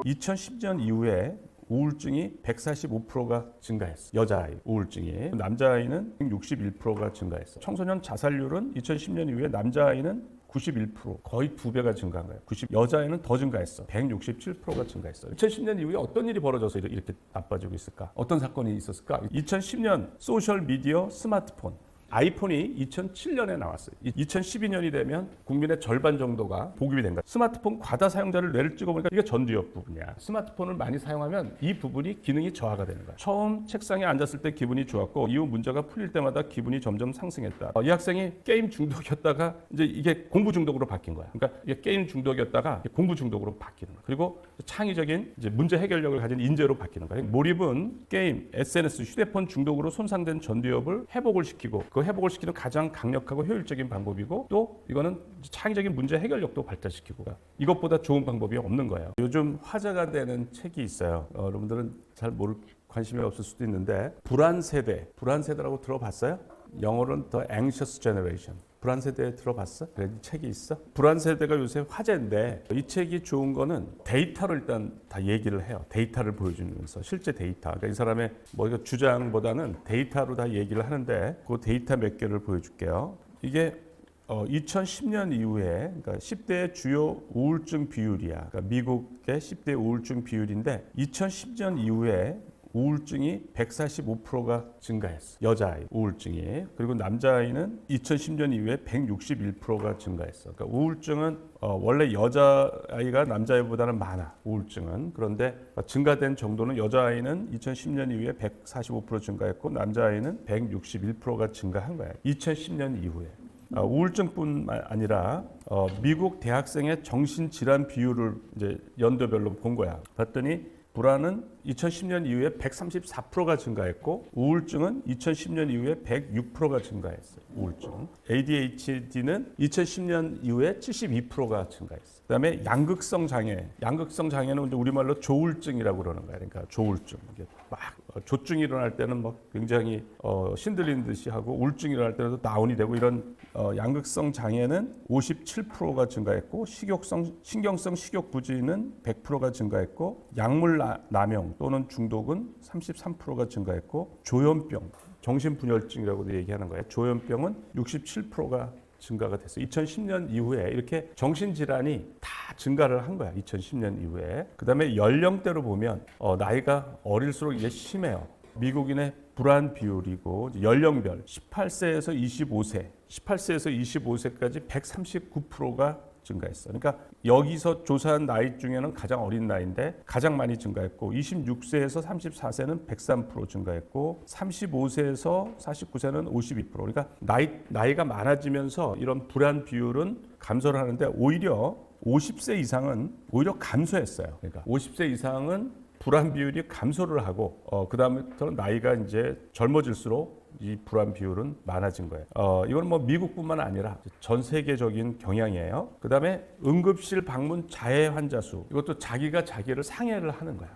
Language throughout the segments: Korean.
2010년 이후에 우울증이 145%가 증가했어. 여자아이 우울증이. 남자아이는 161%가 증가했어. 청소년 자살률은 2010년 이후에 남자아이는 91%, 거의 2배가 증가한 거예요. 여자아이는 더 증가했어. 167%가 증가했어. 2010년 이후에 어떤 일이 벌어져서 이렇게 나빠지고 있을까? 어떤 사건이 있었을까? 2010년 소셜미디어, 스마트폰. 아이폰이 2007년에 나왔어요. 2012년이 되면 국민의 절반 정도가 보급이 된 거야. 스마트폰 과다 사용자를 뇌를 찍어보니까 이게 전두엽 부분이야. 스마트폰을 많이 사용하면 이 부분이 기능이 저하가 되는 거야. 처음 책상에 앉았을 때 기분이 좋았고 이후 문제가 풀릴 때마다 기분이 점점 상승했다. 이 학생이 게임 중독이었다가 이제 이게 공부 중독으로 바뀐 거야. 그러니까 이게 게임 중독이었다가 공부 중독으로 바뀌는 거야. 그리고 창의적인 이제 문제 해결력을 가진 인재로 바뀌는 거야. 몰입은 게임, SNS, 휴대폰 중독으로 손상된 전두엽을 회복을 시키고 그 회복을 시키는 가장 강력하고 효율적인 방법이고 또 이거는 창의적인 문제 해결력도 발달시키고 이것보다 좋은 방법이 없는 거예요. 요즘 화제가 되는 책이 있어요. 여러분들은 잘 관심이 없을 수도 있는데 불안세대라고 들어봤어요? 영어로는 The Anxious Generation. 불안세대 들어봤어? 그래, 이 책이 있어? 불안세대가 요새 화제인데 이 책이 좋은 거는 데이터를 일단 다 얘기를 해요. 데이터를 보여주면서 실제 데이터. 그러니까 이 사람의 뭐 이거 주장보다는 데이터로 다 얘기를 하는데 그 데이터 몇 개를 보여줄게요. 이게 2010년 이후에 그러니까 10대의 주요 우울증 비율이야. 그러니까 미국의 10대 우울증 비율인데 2010년 이후에 우울증이 145%가 증가했어. 여자아이 우울증이. 그리고 남자아이는 2010년 이후에 161%가 증가했어. 그러니까 우울증은 원래 여자아이가 남자아이보다는 많아. 우울증은. 그런데 증가된 정도는 여자아이는 2010년 이후에 145% 증가했고 남자아이는 161%가 증가한 거야. 2010년 이후에. 우울증뿐만 아니라 미국 대학생의 정신질환 비율을 이제 연도별로 본 거야. 봤더니 불안은 2010년 이후에 134%가 증가했고 우울증은 2010년 이후에 106%가 증가했어요. 우울증. ADHD는 2010년 이후에 72%가 증가했어요. 그다음에 양극성 장애는 이제 우리말로 조울증이라고 그러는 거예요. 그러니까 조울증. 이게 막 조증이 일어날 때는 막 굉장히 신들리는 듯이 하고 우울증이 일어날 때는 다운이 되고 이런 양극성 장애는 57%가 증가했고 신경성 식욕 부진은 100%가 증가했고 약물 남용 또는 중독은 33%가 증가했고 조현병, 정신분열증이라고도 얘기하는 거예요. 조현병은 67%가 증가가 됐어요. 2010년 이후에 이렇게 정신질환이 다 증가를 한 거야. 2010년 이후에. 그 다음에 연령대로 보면 나이가 어릴수록 이게 심해요. 미국인의 불안 비율이고 연령별 18세에서 25세까지 139%가 증가했어. 그러니까 여기서 조사한 나이 중에는 가장 어린 나이인데 가장 많이 증가했고 26세에서 34세는 103% 증가했고 35세에서 49세는 52%. 그러니까 나이가 많아지면서 이런 불안 비율은 감소를 하는데 오히려 50세 이상은 오히려 감소했어요. 그러니까 50세 이상은 불안 비율이 감소를 하고 그다음부터는 나이가 이제 젊어질수록 이 불안 비율은 많아진 거예요. 이건 뭐 미국뿐만 아니라 전 세계적인 경향이에요. 그다음에 응급실 방문 자해 환자 수. 이것도 자기가 자기를 상해를 하는 거야.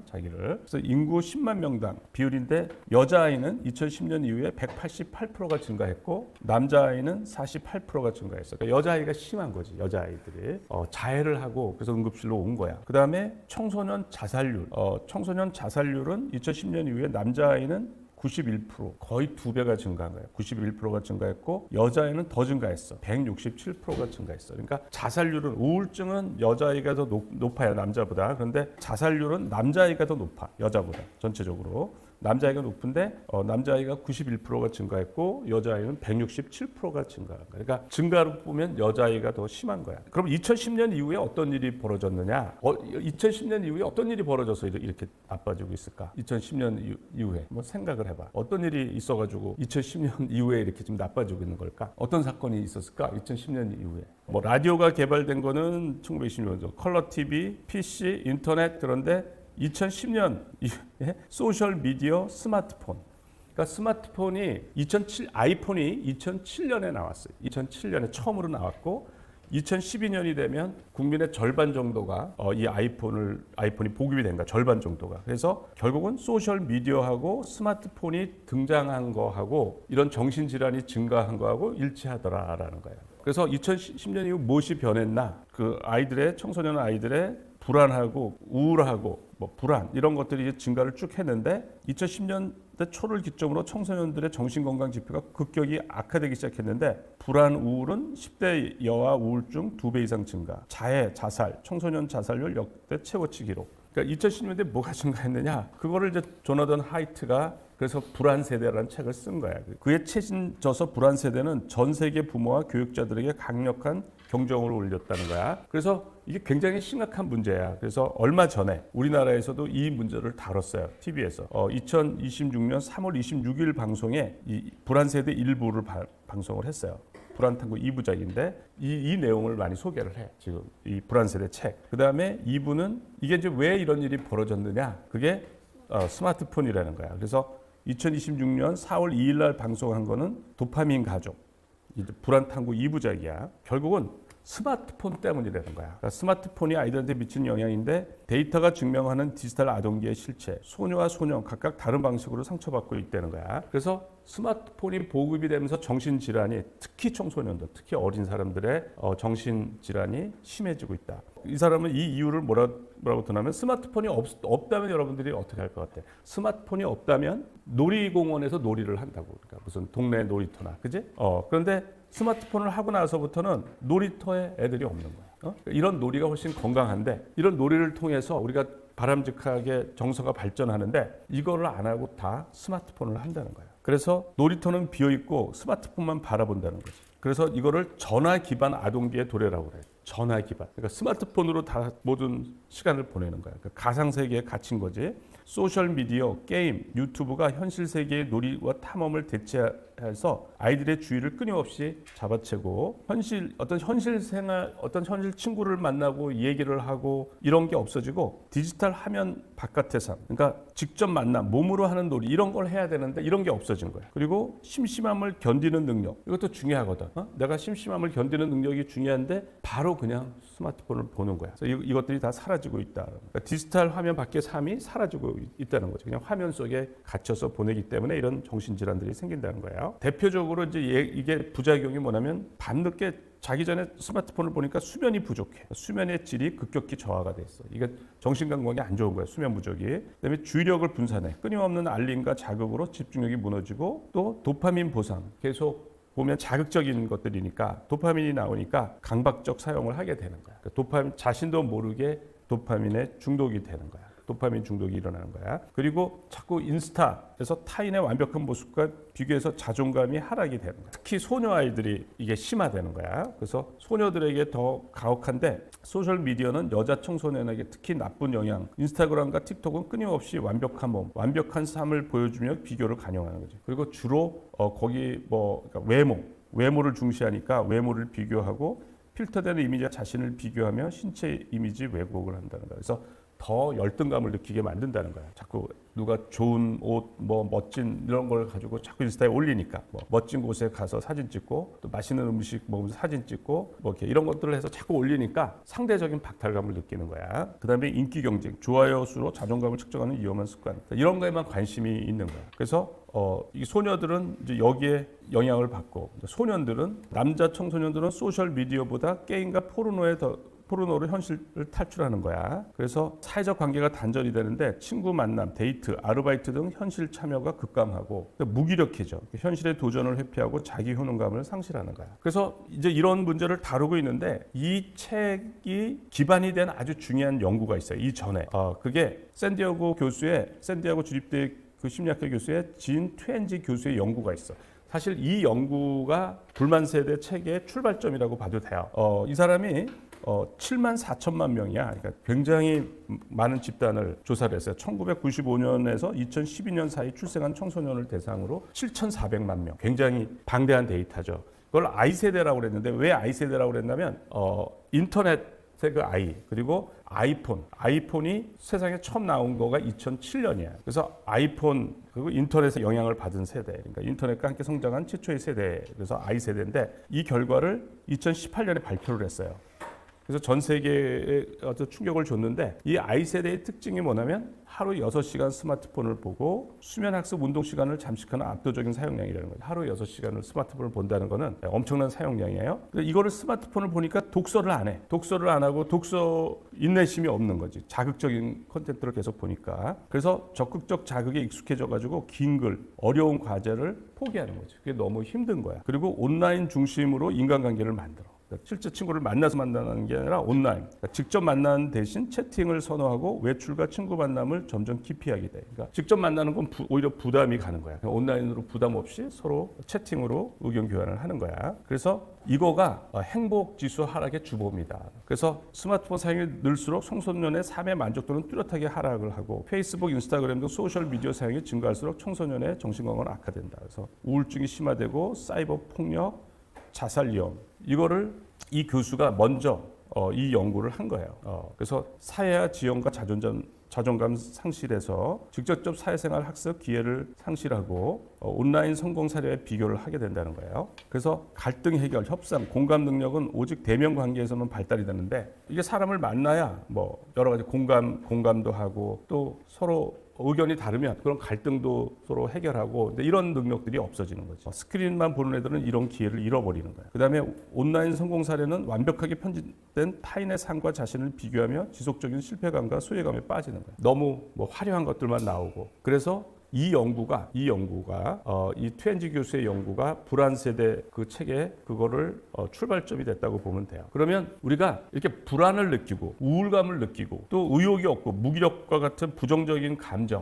자기를. 그래서 인구 10만 명당 비율인데 여자아이는 2010년 이후에 188%가 증가했고 남자아이는 48%가 증가했어요. 그러니까 여자아이가 심한 거지. 여자아이들이 자해를 하고 그래서 응급실로 온 거야. 그다음에 청소년 자살률. 청소년 자살률은 2010년 이후에 남자아이는 91%, 거의 2배가 증가한 거예요. 91%가 증가했고 여자아이는 더 증가했어. 167%가 증가했어. 그러니까 자살률은 우울증은 여자아이가 더 높아요. 남자보다. 그런데 자살률은 남자아이가 더 높아. 여자보다. 전체적으로. 남자아이가 높은데 남자아이가 91%가 증가했고 여자아이는 167%가 증가한 거야. 그러니까 증가로 보면 여자아이가 더 심한 거야. 그럼 2010년 이후에 어떤 일이 벌어졌느냐? 2010년 이후에 어떤 일이 벌어져서 이렇게 나빠지고 있을까? 2010년 이후에 뭐 생각을 해봐. 어떤 일이 있어가지고 2010년 이후에 이렇게 좀 나빠지고 있는 걸까? 어떤 사건이 있었을까? 2010년 이후에. 뭐 라디오가 개발된 거는 1920년도 컬러 TV, PC, 인터넷. 그런데 2010년 소셜 미디어, 스마트폰. 그러니까 스마트폰이 아이폰이 2007년에 나왔어요. 2007년에 처음으로 나왔고 2012년이 되면 국민의 절반 정도가 이 아이폰이 보급이 된 거야. 절반 정도가. 그래서 결국은 소셜 미디어하고 스마트폰이 등장한 거하고 이런 정신질환이 증가한 거하고 일치하더라라는 거예요. 그래서 2010년 이후 무엇이 변했나? 그 청소년 아이들의 불안하고 우울하고 뭐 불안 이런 것들이 이제 증가를 쭉 했는데 2010년대 초를 기점으로 청소년들의 정신건강 지표가 급격히 악화되기 시작했는데 불안, 우울은 10대 여아 우울증 2배 이상 증가, 자해, 자살, 청소년 자살률 역대 최고치 기록. 그러니까 2010년대 뭐가 증가했느냐? 그거를 이제 조나단 하이트가 그래서 불안 세대라는 책을 쓴 거야. 그의 최신저서 불안 세대는 전 세계 부모와 교육자들에게 강력한 경종을 울렸다는 거야. 그래서 이게 굉장히 심각한 문제야. 그래서 얼마 전에 우리나라에서도 이 문제를 다뤘어요. TV에서. 2026년 3월 26일 방송에 이 불안 세대 일부를 방송을 했어요. 불안탐구 2부작인데 이 내용을 많이 소개를 해. 지금 이 불안 세대 책. 그다음에 2부는 이게 이제 왜 이런 일이 벌어졌느냐? 그게 스마트폰이라는 거야. 그래서 2026년 4월 2일 날 방송한 거는 도파민 가족. 불안탐구 2부작이야. 결국은 스마트폰 때문이라는 거야. 그러니까 스마트폰이 아이들한테 미치는 영향인데 데이터가 증명하는 디지털 아동기의 실체, 소녀와 소년 각각 다른 방식으로 상처받고 있다는 거야. 그래서 스마트폰이 보급이 되면서 정신질환이 특히 청소년들, 특히 어린 사람들의 정신질환이 심해지고 있다. 이 사람은 이 이유를 뭐라고 드나면 스마트폰이 없다면 여러분들이 어떻게 할 것 같아? 스마트폰이 없다면 놀이공원에서 놀이를 한다고. 그러니까 무슨 동네 놀이터나, 그지? 그런데 스마트폰을 하고 나서부터는 놀이터에 애들이 없는 거야. 이런 놀이가 훨씬 건강한데 이런 놀이를 통해서 우리가 바람직하게 정서가 발전하는데 이거를 안 하고 다 스마트폰을 한다는 거야. 그래서 놀이터는 비어있고 스마트폰만 바라본다는 거지. 그래서 이거를 전화 기반 아동기의 도래라고 그래요. 전화 기반. 그러니까 스마트폰으로 다 모든 시간을 보내는 거야. 그러니까 가상세계에 gathin 거지. 소셜미디어, 게임, 유튜브가 현실 세계의 놀이와 탐험을 대체해서 아이들의 주의를 끊임없이 잡아채고 어떤 현실 생활, 어떤 현실 친구를 만나고 얘기를 하고 이런 게 없어지고 디지털 화면 바깥의 삶, 그러니까 직접 만남, 몸으로 하는 놀이 이런 걸 해야 되는데 이런 게 없어진 거야. 그리고 심심함을 견디는 능력, 이것도 중요하거든. 내가 심심함을 견디는 능력이 중요한데 바로 그냥 스마트폰을 보는 거야. 그래서 이것들이 다 사라지고 있다. 그러니까 디지털 화면 밖의 삶이 사라지고 있다는 거죠. 그냥 화면 속에 갇혀서 보내기 때문에 이런 정신질환들이 생긴다는 거예요. 대표적으로 이제 이게 부작용이 뭐냐면 밤늦게 자기 전에 스마트폰을 보니까 수면이 부족해. 수면의 질이 급격히 저하가 돼 있어. 이게 정신건강에 안 좋은 거야. 수면 부족이. 그다음에 주의력을 분산해. 끊임없는 알림과 자극으로 집중력이 무너지고 또 도파민 보상. 계속 보면 자극적인 것들이니까 도파민이 나오니까 강박적 사용을 하게 되는 거야. 그러니까 도파민 자신도 모르게 도파민에 중독이 되는 거야. 도파민 중독이 일어나는 거야. 그리고 자꾸 인스타에서 타인의 완벽한 모습과 비교해서 자존감이 하락이 되는 거야. 특히 소녀 아이들이 이게 심화되는 거야. 그래서 소녀들에게 더 가혹한데 소셜 미디어는 여자 청소년에게 특히 나쁜 영향. 인스타그램과 틱톡은 끊임없이 완벽한 몸, 완벽한 삶을 보여주며 비교를 강요하는 거지. 그리고 주로 거기 그러니까 외모를 중시하니까 외모를 비교하고 필터되는 이미지와 자신을 비교하며 신체 이미지 왜곡을 한다는 거야. 그래서 더 열등감을 느끼게 만든다는 거야. 자꾸 누가 좋은 옷, 멋진 이런 걸 가지고 자꾸 인스타에 올리니까 멋진 곳에 가서 사진 찍고 또 맛있는 음식 먹으면서 사진 찍고 이렇게 이런 것들을 해서 자꾸 올리니까 상대적인 박탈감을 느끼는 거야. 그다음에 인기 경쟁, 좋아요 수로 자존감을 측정하는 위험한 습관. 이런 거에만 관심이 있는 거야. 그래서 이 소녀들은 이제 여기에 영향을 받고 소년들은 남자 청소년들은 소셜 미디어보다 게임과 포르노로 현실을 탈출하는 거야. 그래서 사회적 관계가 단절이 되는데 친구 만남, 데이트, 아르바이트 등 현실 참여가 급감하고 무기력해져. 현실의 도전을 회피하고 자기 효능감을 상실하는 거야. 그래서 이제 이런 문제를 다루고 있는데 이 책이 기반이 된 아주 중요한 연구가 있어요. 이전에. 그게 샌디에고 주립대 그 심리학회 교수의 진 트웬지 교수의 연구가 있어. 사실 이 연구가 불만 세대 책의 출발점이라고 봐도 돼요. 이 사람이 7만 4천만 명이야. 그러니까 굉장히 많은 집단을 조사를 했어요. 1995년에서 2012년 사이 출생한 청소년을 대상으로 7,400만 명. 굉장히 방대한 데이터죠. 그걸 I세대라고 그랬는데 왜 I세대라고 그랬냐면 인터넷의 그 I 그리고 아이폰이 세상에 처음 나온 거가 2007년이야. 그래서 아이폰 그리고 인터넷에 영향을 받은 세대. 그러니까 인터넷과 함께 성장한 최초의 세대. 그래서 I세대인데 이 결과를 2018년에 발표를 했어요. 그래서 전 세계에 어떤 충격을 줬는데 이 I세대의 특징이 뭐냐면 하루 6시간 스마트폰을 보고 수면 학습 운동 시간을 잠식하는 압도적인 사용량이라는 거예요. 하루 6시간을 스마트폰을 본다는 거는 엄청난 사용량이에요. 이거를 스마트폰을 보니까 독서를 안 해. 독서를 안 하고 독서 인내심이 없는 거지. 자극적인 콘텐츠를 계속 보니까. 그래서 적극적 자극에 익숙해져 가지고 긴 글, 어려운 과제를 포기하는 거지. 그게 너무 힘든 거야. 그리고 온라인 중심으로 인간관계를 만들어. 실제 친구를 만나서 만나는 게 아니라 온라인. 그러니까 직접 만나는 대신 채팅을 선호하고 외출과 친구 만남을 점점 기피하게 돼. 그러니까 직접 만나는 건 오히려 부담이 가는 거야. 온라인으로 부담 없이 서로 채팅으로 의견 교환을 하는 거야. 그래서 이거가 행복 지수 하락의 주범이다. 그래서 스마트폰 사용이 늘수록 청소년의 삶의 만족도는 뚜렷하게 하락을 하고 페이스북, 인스타그램 등 소셜 미디어 사용이 증가할수록 청소년의 정신건강은 악화된다. 그래서 우울증이 심화되고 사이버 폭력, 자살 위험 이거를 이 교수가 먼저 이 연구를 한 거예요. 그래서 사회와 지형과 자존감 상실해서 직접적 사회생활 학습 기회를 상실하고 온라인 성공 사례에 비교를 하게 된다는 거예요. 그래서 갈등 해결, 협상, 공감 능력은 오직 대면 관계에서만 발달이 되는데 이게 사람을 만나야 뭐 여러 가지 공감도 하고 또 서로 의견이 다르면 그런 갈등도 서로 해결하고 근데 이런 능력들이 없어지는 거죠. 스크린만 보는 애들은 이런 기회를 잃어버리는 거예요. 그다음에 온라인 성공 사례는 완벽하게 편집된 타인의 삶과 자신을 비교하며 지속적인 실패감과 소외감에 빠지는 거예요. 너무 뭐 화려한 것들만 나오고 그래서 이 트웬지 교수의 연구가 불안 세대 그 책에 그거를 출발점이 됐다고 보면 돼요. 그러면 우리가 이렇게 불안을 느끼고 우울감을 느끼고 또 의욕이 없고 무기력과 같은 부정적인 감정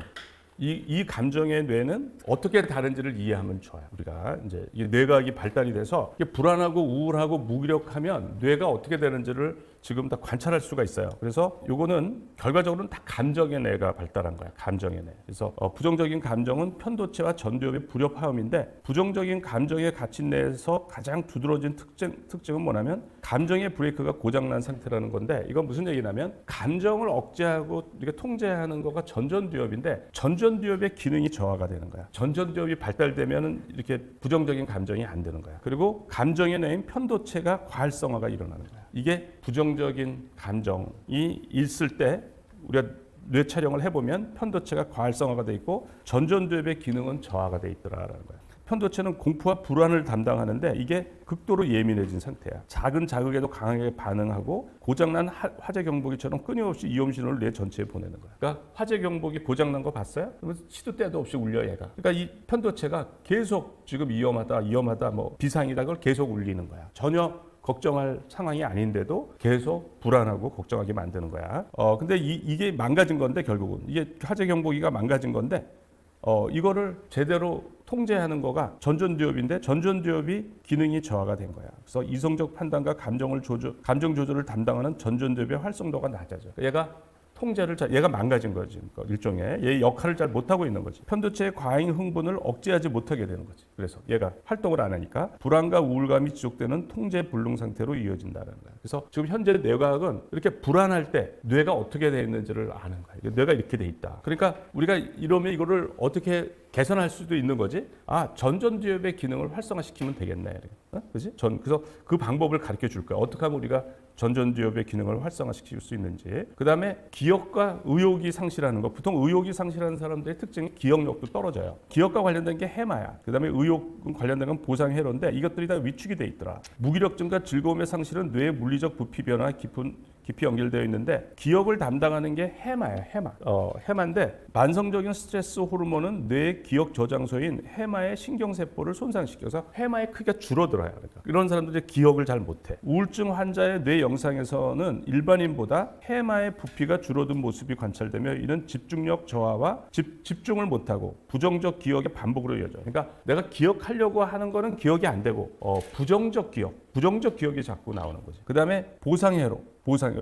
이 감정의 뇌는 어떻게 다른지를 이해하면 좋아요. 우리가 이제 뇌과학이 발달이 돼서 불안하고 우울하고 무기력하면 뇌가 어떻게 되는지를 지금 다 관찰할 수가 있어요. 그래서 요거는 결과적으로는 다 감정의 뇌가 발달한 거야. 감정의 뇌. 그래서 부정적인 감정은 편도체와 전두엽의 불협화음인데 부정적인 감정에 갇힌 뇌에서 가장 두드러진 특징은 뭐냐면 감정의 브레이크가 고장난 상태라는 건데 이건 무슨 얘기냐면 감정을 억제하고 이렇게 통제하는 거가 전전두엽인데 전전두엽의 기능이 저하가 되는 거야. 전전두엽이 발달되면 이렇게 부정적인 감정이 안 되는 거야. 그리고 감정의 뇌인 편도체가 과활성화가 일어나는 거야. 이게 부정적인 감정이 있을 때 우리가 뇌 촬영을 해보면 편도체가 과활성화가 돼 있고 전전두엽의 기능은 저하가 돼 있더라라는 거야. 편도체는 공포와 불안을 담당하는데 이게 극도로 예민해진 상태야. 작은 자극에도 강하게 반응하고 고장난 화재 경보기처럼 끊임없이 위험 신호를 뇌 전체에 보내는 거야. 그러니까 화재 경보기 고장난 거 봤어요? 그러면 시도 때도 없이 울려 얘가. 그러니까 이 편도체가 계속 지금 위험하다 뭐 비상이다 그걸 계속 울리는 거야. 전혀 걱정할 상황이 아닌데도 계속 불안하고 걱정하게 만드는 거야. 근데 이게 망가진 건데 결국은 이게 화재 경보기가 망가진 건데 이거를 제대로 통제하는 거가 전전두엽인데 전전두엽이 기능이 저하가 된 거야. 그래서 이성적 판단과 감정 조절을 담당하는 전전두엽의 활성도가 낮아져. 얘가 망가진 거지. 그러니까 일종의 얘 역할을 잘 못하고 있는 거지. 편도체의 과잉 흥분을 억제하지 못하게 되는 거지. 그래서 얘가 활동을 안 하니까 불안과 우울감이 지속되는 통제 불능 상태로 이어진다는 거야. 그래서 지금 현재 뇌과학은 이렇게 불안할 때 뇌가 어떻게 되어 있는지를 아는 거야. 뇌가 이렇게 돼 있다. 그러니까 우리가 이러면 이거를 어떻게 개선할 수도 있는 거지. 전전두엽의 기능을 활성화시키면 되겠네. 그렇지? 그래서 그 방법을 가르쳐 줄 거야. 어떻게 하면 우리가 전전두엽의 기능을 활성화시킬 수 있는지. 그다음에 기억과 의욕이 상실하는 거. 보통 의욕이 상실하는 사람들의 특징이 기억력도 떨어져요. 기억과 관련된 게 해마야. 그다음에 의욕 관련된 건 보상회로인데 이것들이 다 위축이 돼 있더라. 무기력증과 즐거움의 상실은 뇌의 물리적 부피 변화와 깊이 연결되어 있는데 기억을 담당하는 게 해마야. 해마인데 만성적인 스트레스 호르몬은 뇌의 기억 저장소인 해마의 신경세포를 손상시켜서 해마의 크기가 줄어들어요. 그러니까 이런 사람들이 기억을 잘 못해. 우울증 환자의 뇌 영상에서는 일반인보다 해마의 부피가 줄어든 모습이 관찰되며 이는 집중력 저하와 집중을 못하고 부정적 기억의 반복으로 이어져요. 그러니까 내가 기억하려고 하는 거는 기억이 안 되고 부정적 기억이 자꾸 나오는 거지. 그다음에 보상회로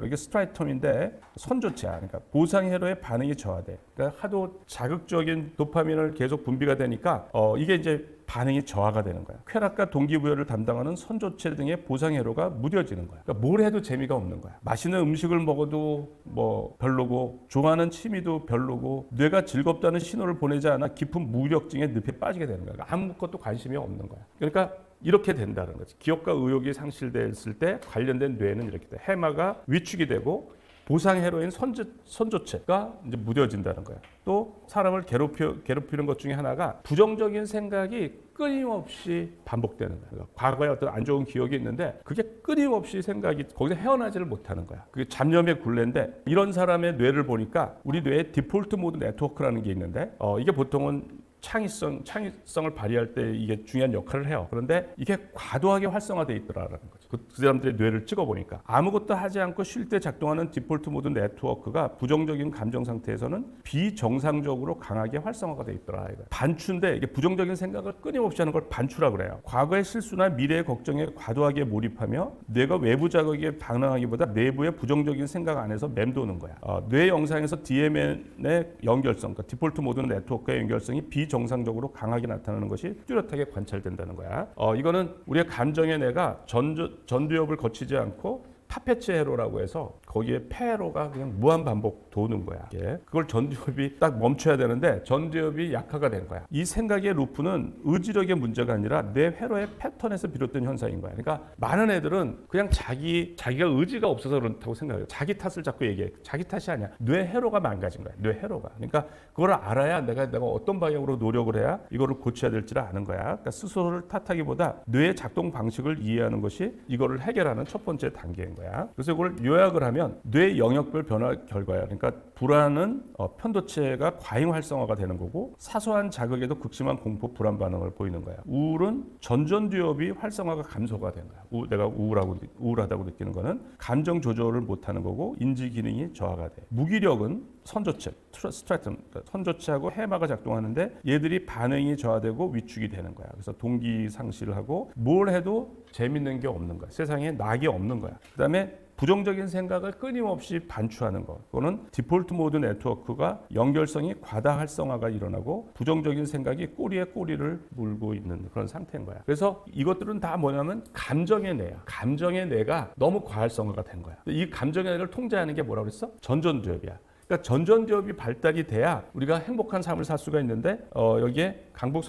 이게 스트라이텀인데 선조체야. 그러니까 보상회로의 반응이 저하돼. 그러니까 하도 자극적인 도파민을 계속 분비가 되니까 이게 이제 반응이 저하가 되는 거야. 쾌락과 동기부여를 담당하는 선조체 등의 보상회로가 무뎌지는 거야. 그러니까 뭘 해도 재미가 없는 거야. 맛있는 음식을 먹어도 뭐 별로고 좋아하는 취미도 별로고 뇌가 즐겁다는 신호를 보내지 않아 깊은 무력증의 늪에 빠지게 되는 거야. 그러니까 아무것도 관심이 없는 거야. 그러니까 이렇게 된다는 거지. 기억과 의욕이 상실됐을 때 관련된 뇌는 이렇게 돼. 해마가 위축이 되고 보상 헤로인 선조체가 이제 무뎌진다는 거야. 또 사람을 괴롭히는 것 중에 하나가 부정적인 생각이 끊임없이 반복되는 거야. 과거에 어떤 안 좋은 기억이 있는데 그게 끊임없이 생각이 거기서 헤어나지를 못하는 거야. 그게 잡념의 굴레인데 이런 사람의 뇌를 보니까 우리 뇌에 디폴트 모드 네트워크라는 게 있는데 이게 보통은 창의성을 발휘할 때 이게 중요한 역할을 해요. 그런데 이게 과도하게 활성화되어 있더라라는 거죠. 그 사람들의 뇌를 찍어보니까 아무것도 하지 않고 쉴 때 작동하는 디폴트 모드 네트워크가 부정적인 감정 상태에서는 비정상적으로 강하게 활성화가 되어 있더라. 반추인데 이게 부정적인 생각을 끊임없이 하는 걸 반추라 그래요. 과거의 실수나 미래의 걱정에 과도하게 몰입하며 뇌가 외부 자극에 반응하기보다 내부의 부정적인 생각 안에서 맴도는 거야. 뇌 영상에서 DMN의 연결성, 그러니까 디폴트 모드 네트워크의 연결성이 비정상적으로 강하게 나타나는 것이 뚜렷하게 관찰된다는 거야. 이거는 우리의 감정의 뇌가 전두엽을 거치지 않고 파페체 회로라고 해서 거기에 폐회로가 그냥 무한 반복 도는 거야. 그걸 전두엽이 딱 멈춰야 되는데 전두엽이 약화가 된 거야. 이 생각의 루프는 의지력의 문제가 아니라 뇌 회로의 패턴에서 비롯된 현상인 거야. 그러니까 많은 애들은 그냥 자기가 의지가 없어서 그렇다고 생각해요. 자기 탓을 자꾸 얘기해. 자기 탓이 아니야. 뇌 회로가 망가진 거야. 뇌 회로가. 그러니까 그걸 알아야 내가 어떤 방향으로 노력을 해야 이거를 고쳐야 될지를 아는 거야. 그러니까 스스로를 탓하기보다 뇌의 작동 방식을 이해하는 것이 이거를 해결하는 첫 번째 단계인 거야. 그래서 이걸 요약을 하면 뇌 영역별 변화 결과야. 그러니까 불안은 편도체가 과잉 활성화가 되는 거고 사소한 자극에도 극심한 공포 불안 반응을 보이는 거야. 우울은 전전두엽이 활성화가 감소가 된 거야. 내가 우울하다고 느끼는 거는 감정 조절을 못하는 거고 인지 기능이 저하가 돼. 무기력은 선조체, 스트라툼, 그러니까 선조체하고 해마가 작동하는데 얘들이 반응이 저하되고 위축이 되는 거야. 그래서 동기 상실을 하고 뭘 해도 재밌는 게 없는 거야. 세상에 낙이 없는 거야. 그다음에 부정적인 생각을 끊임없이 반추하는 것. 그거는 디폴트 모드 네트워크가 연결성이 과다 활성화가 일어나고 부정적인 생각이 꼬리에 꼬리를 물고 있는 그런 상태인 거야. 그래서 이것들은 다 뭐냐면 감정의 뇌야. 감정의 뇌가 너무 과활성화가 된 거야. 이 감정의 뇌를 통제하는 게 뭐라고 그랬어? 전전두엽이야. 그러니까 전전두엽이 발달이 돼야 우리가 행복한 삶을 살 수가 있는데 여기에 강북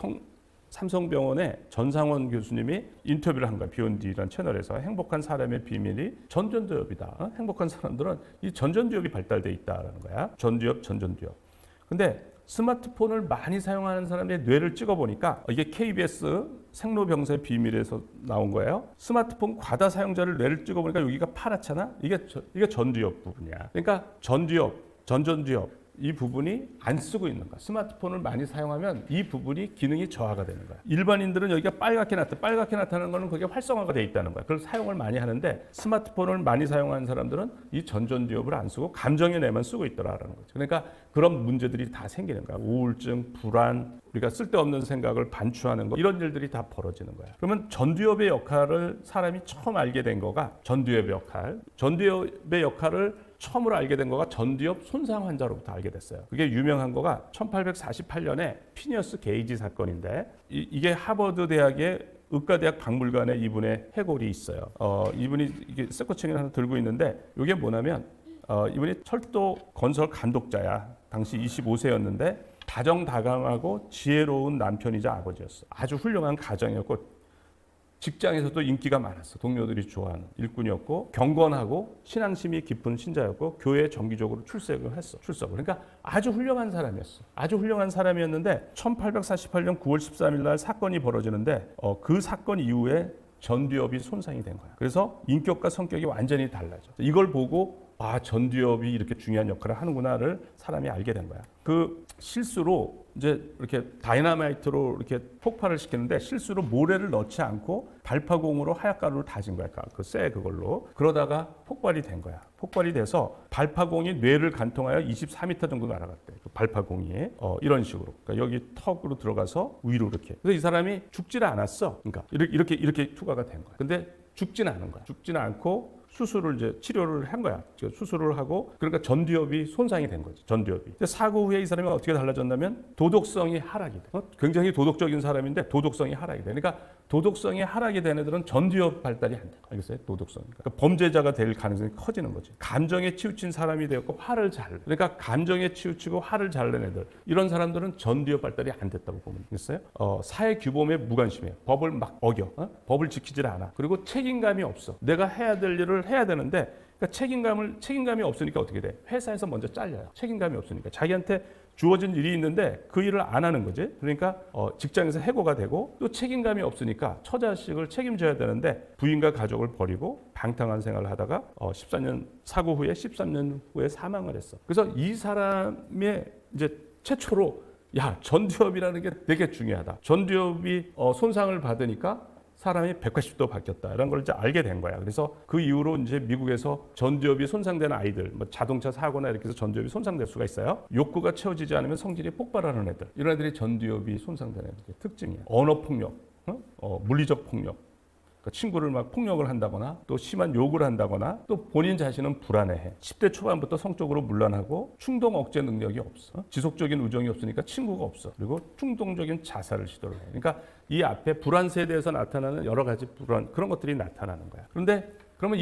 삼성병원의 전상원 교수님이 인터뷰를 한 거야. 비욘디라는 채널에서 행복한 사람의 비밀이 전전두엽이다. 행복한 사람들은 이 전전두엽이 발달돼 있다라는 거야. 전전두엽. 근데 스마트폰을 많이 사용하는 사람의 뇌를 찍어보니까 이게 KBS 생로병사의 비밀에서 나온 거예요. 스마트폰 과다 사용자를 뇌를 찍어보니까 여기가 파랗잖아. 이게 전두엽 부분이야. 그러니까 전전두엽 이 부분이 안 쓰고 있는 거야. 스마트폰을 많이 사용하면 이 부분이 기능이 저하가 되는 거야. 일반인들은 여기가 빨갛게 나타나는 거는 그게 활성화가 돼 있다는 거야. 그걸 사용을 많이 하는데 스마트폰을 많이 사용하는 사람들은 이 전전두엽을 안 쓰고 감정의 뇌만 쓰고 있더라라는 거죠. 그러니까 그런 문제들이 다 생기는 거야. 우울증, 불안, 우리가 쓸데없는 생각을 반추하는 거 이런 일들이 다 벌어지는 거야. 그러면 전두엽의 역할을 사람이 처음 알게 된 거가 전두엽의 역할을 처음으로 알게 된 거가 전두엽 손상 환자로부터 알게 됐어요. 그게 유명한 거가 1848년에 피니어스 게이지 사건인데 이게 하버드 대학의 의과대학 박물관에 이분의 해골이 있어요. 이분이 이게 세코챙이를 하나 들고 있는데 이게 뭐냐면 이분이 철도 건설 감독자야. 당시 25세였는데 다정다감하고 지혜로운 남편이자 아버지였어. 아주 훌륭한 가정이었고 직장에서도 인기가 많았어. 동료들이 좋아하는 일꾼이었고 경건하고 신앙심이 깊은 신자였고 교회에 정기적으로 출석을 했어. 그러니까 아주 훌륭한 사람이었어. 아주 훌륭한 사람이었는데 1848년 9월 13일 날 사건이 벌어지는데 그 사건 이후에 전두엽이 손상이 된 거야. 그래서 인격과 성격이 완전히 달라져. 이걸 보고 전두엽이 이렇게 중요한 역할을 하는구나를 사람이 알게 된 거야. 그 실수로 이제 이렇게 다이나마이트로 이렇게 폭발을 시키는데 실수로 모래를 넣지 않고 발파공으로 하얗가루를 다진 거야. 그걸로. 그러다가 폭발이 된 거야. 폭발이 돼서 발파공이 뇌를 간통하여 24m 정도 날아갔대. 그 발파공이 이런 식으로. 그러니까 여기 턱으로 들어가서 위로 이렇게. 그래서 이 사람이 죽지는 않았어. 그러니까 이렇게 투과가 된 거야. 근데 죽지는 않은 거야. 죽지는 않고 수술을 이제 치료를 한 거야. 수술을 하고 그러니까 전두엽이 손상이 된 거지. 전두엽이. 사고 후에 이 사람이 어떻게 달라졌냐면 도덕성이 하락이 돼. 굉장히 도덕적인 사람인데 도덕성이 하락이 돼. 그러니까 도덕성이 하락이 된 애들은 전두엽 발달이 안 돼. 알겠어요? 도덕성. 그러니까 범죄자가 될 가능성이 커지는 거지. 감정에 치우친 사람이 되었고 화를 잘. 그러니까 감정에 치우치고 화를 잘 낸 애들. 이런 사람들은 전두엽 발달이 안 됐다고 보면 되겠어요? 사회 규범에 무관심해. 법을 막 어겨. 법을 지키질 않아. 그리고 책임감이 없어. 내가 해야 될 일을 해야 되는데 그러니까 책임감이 없으니까 어떻게 돼? 회사에서 먼저 잘려요. 책임감이 없으니까 자기한테 주어진 일이 있는데 그 일을 안 하는 거지. 그러니까 직장에서 해고가 되고 또 책임감이 없으니까 처자식을 책임져야 되는데 부인과 가족을 버리고 방탕한 생활을 하다가 14년 사고 후에 13년 후에 사망을 했어. 그래서 이 사람의 이제 최초로 전두엽이라는 게 되게 중요하다. 전두엽이 손상을 받으니까 사람이 180도 바뀌었다라는 걸 이제 알게 된 거야. 그래서 그 이후로 이제 미국에서 전두엽이 손상된 아이들, 뭐 자동차 사고나 이렇게 해서 전두엽이 손상될 수가 있어요. 욕구가 채워지지 않으면 성질이 폭발하는 애들. 이런 애들이 전두엽이 손상된 애들의 특징이야. 언어 폭력, 물리적 폭력. 그러니까 친구를 막 폭력을 한다거나 또 심한 욕을 한다거나 또 본인 자신은 불안해해. 10대 초반부터 성적으로 문란하고 충동 억제 능력이 없어. 지속적인 우정이 없으니까 친구가 없어. 그리고 충동적인 자살을 시도를 해. 그러니까 이 앞에 불안 세대에서 나타나는 여러 가지 불안 그런 것들이 나타나는 거야. 그런데 그러면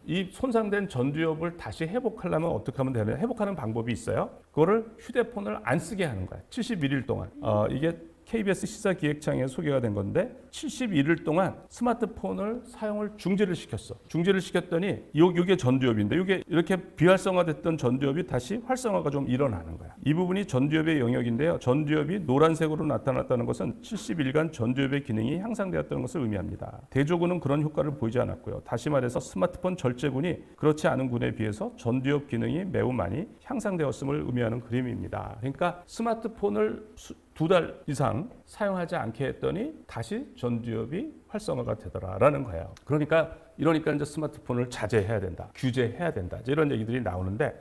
이 손상된 전두엽을 다시 회복하려면 어떻게 하면 되느냐? 회복하는 방법이 있어요. 그거를 휴대폰을 안 쓰게 하는 거야. 71일 동안. 이게 KBS 시사기획창에 소개가 된 건데 71일 동안 스마트폰을 사용을 중지를 시켰어. 중지를 시켰더니 이게 전두엽인데 이게 이렇게 비활성화됐던 전두엽이 다시 활성화가 좀 일어나는 거야. 이 부분이 전두엽의 영역인데요. 전두엽이 노란색으로 나타났다는 것은 70일간 전두엽의 기능이 향상되었다는 것을 의미합니다. 대조군은 그런 효과를 보이지 않았고요. 다시 말해서 스마트폰 절제군이 그렇지 않은 군에 비해서 전두엽 기능이 매우 많이 향상되었음을 의미하는 그림입니다. 그러니까 스마트폰을 2달 이상 사용하지 않게 했더니 다시 전두엽이 활성화가 되더라라는 거예요. 그러니까 이제 스마트폰을 자제해야 된다, 규제해야 된다 이런 얘기들이 나오는데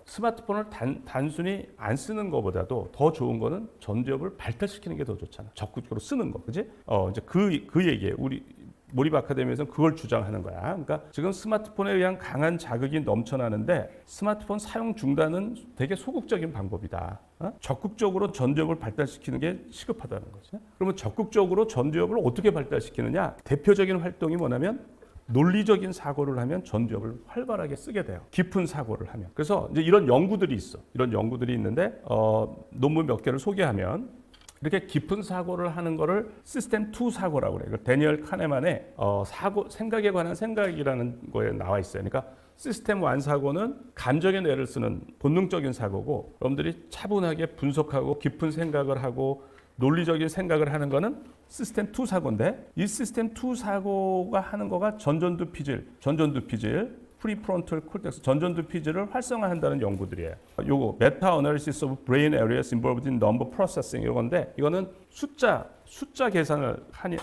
스마트폰을 단순히 안 쓰는 것보다도 더 좋은 거는 전두엽을 발달시키는 게 더 좋잖아. 적극적으로 쓰는 거, 그지? 이제 그 얘기예요. 우리 몰입 아카데미에서는 그걸 주장하는 거야. 그러니까 지금 스마트폰에 의한 강한 자극이 넘쳐나는데 스마트폰 사용 중단은 되게 소극적인 방법이다. 적극적으로 전두엽을 발달시키는 게 시급하다는 거지. 그러면 적극적으로 전두엽을 어떻게 발달시키느냐? 대표적인 활동이 뭐냐면 논리적인 사고를 하면 전두엽을 활발하게 쓰게 돼요. 깊은 사고를 하면. 그래서 이제 이런 연구들이 있어. 이런 연구들이 있는데 논문 몇 개를 소개하면 이렇게 깊은 사고를 하는 거를 시스템 2 사고라고 그래요. 데니얼 카네만의 생각에 관한 생각이라는 거에 나와 있어요. 그러니까 시스템 1 사고는 감정의 뇌를 쓰는 본능적인 사고고 여러분들이 차분하게 분석하고 깊은 생각을 하고 논리적인 생각을 하는 거는 시스템 2 사고인데 이 시스템 2 사고가 하는 거가 전전두 피질, 프리프론탈 콜텍스, 전전두 피질을 활성화한다는 연구들이에요. 요거 메타 어널리시스 오브 브레인 에리어스 인볼브드 인 넘버 프로세싱 이건데 이거는 숫자 계산을 할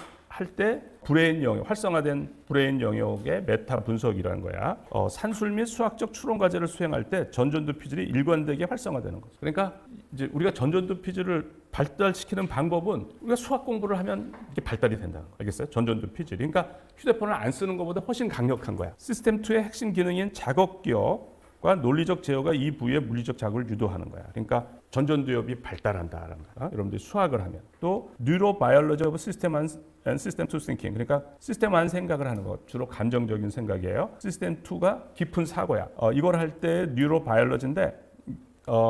때 브레인 영역, 활성화된 브레인 영역의 메타 분석이라는 거야. 산술 및 수학적 추론 과제를 수행할 때 전전두 피질이 일관되게 활성화되는 거죠. 그러니까 이제 우리가 전전두 피질을 발달시키는 방법은 우리가 수학 공부를 하면 이게 발달이 된다는 거. 알겠어요? 전전두 피질이. 그러니까 휴대폰을 안 쓰는 것보다 훨씬 강력한 거야. 시스템 2의 핵심 기능인 작업 기억과 논리적 제어가 이 부위의 물리적 자극을 유도하는 거야. 그러니까 전전두엽이 발달한다라는 거야. 여러분들이 수학을 하면 또 뉴로바이올로지 오브 시스템 and 시스템 2 thinking. 그러니까 시스템 1 생각을 하는 거 주로 감정적인 생각이에요. 시스템 2가 깊은 사고야. 이걸 할 때 뉴로바이올로지인데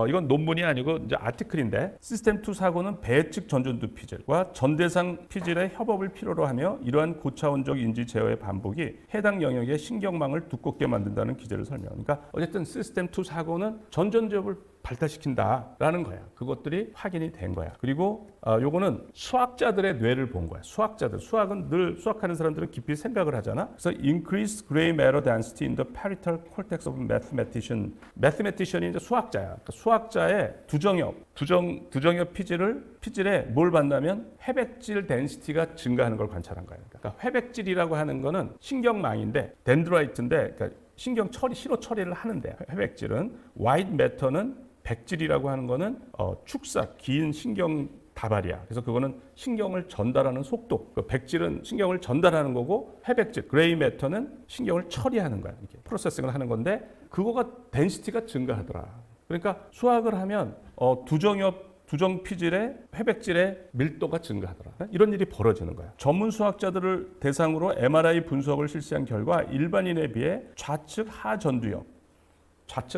이건 논문이 아니고 이제 아티클인데 시스템 2 사고는 배측 전전두 피질과 전대상 피질의 협업을 필요로 하며 이러한 고차원적 인지 제어의 반복이 해당 영역의 신경망을 두껍게 만든다는 기제를 설명하니까 어쨌든 시스템 2 사고는 전전두엽을 발달시킨다라는 거야. 그것들이 확인이 된 거야. 그리고 요거는 수학자들의 뇌를 본 거야. 수학은 늘 수학하는 사람들은 깊이 생각을 하잖아. 그래서 increased gray matter density in the parietal cortex of mathematician. mathematician이 이제 수학자야. 그러니까 수학자의 두정엽 피질에 뭘 봤냐면 회백질 덴시티가 증가하는 걸 관찰한 거야. 그러니까 회백질이라고 하는 거는 신경망인데 덴드라이트인데 그러니까 신경 처리, 신호 처리를 하는데 회백질은 white matter는 백질이라고 하는 거는 축삭, 긴 신경 다발이야. 그래서 그거는 신경을 전달하는 속도. 그 백질은 신경을 전달하는 거고 해백질, 그레이 매터는 신경을 처리하는 거야. 이렇게 프로세싱을 하는 건데 그거가 덴시티가 증가하더라. 그러니까 수학을 하면 두정 피질의 회백질의 밀도가 증가하더라. 이런 일이 벌어지는 거야. 전문 수학자들을 대상으로 MRI 분석을 실시한 결과 일반인에 비해 좌측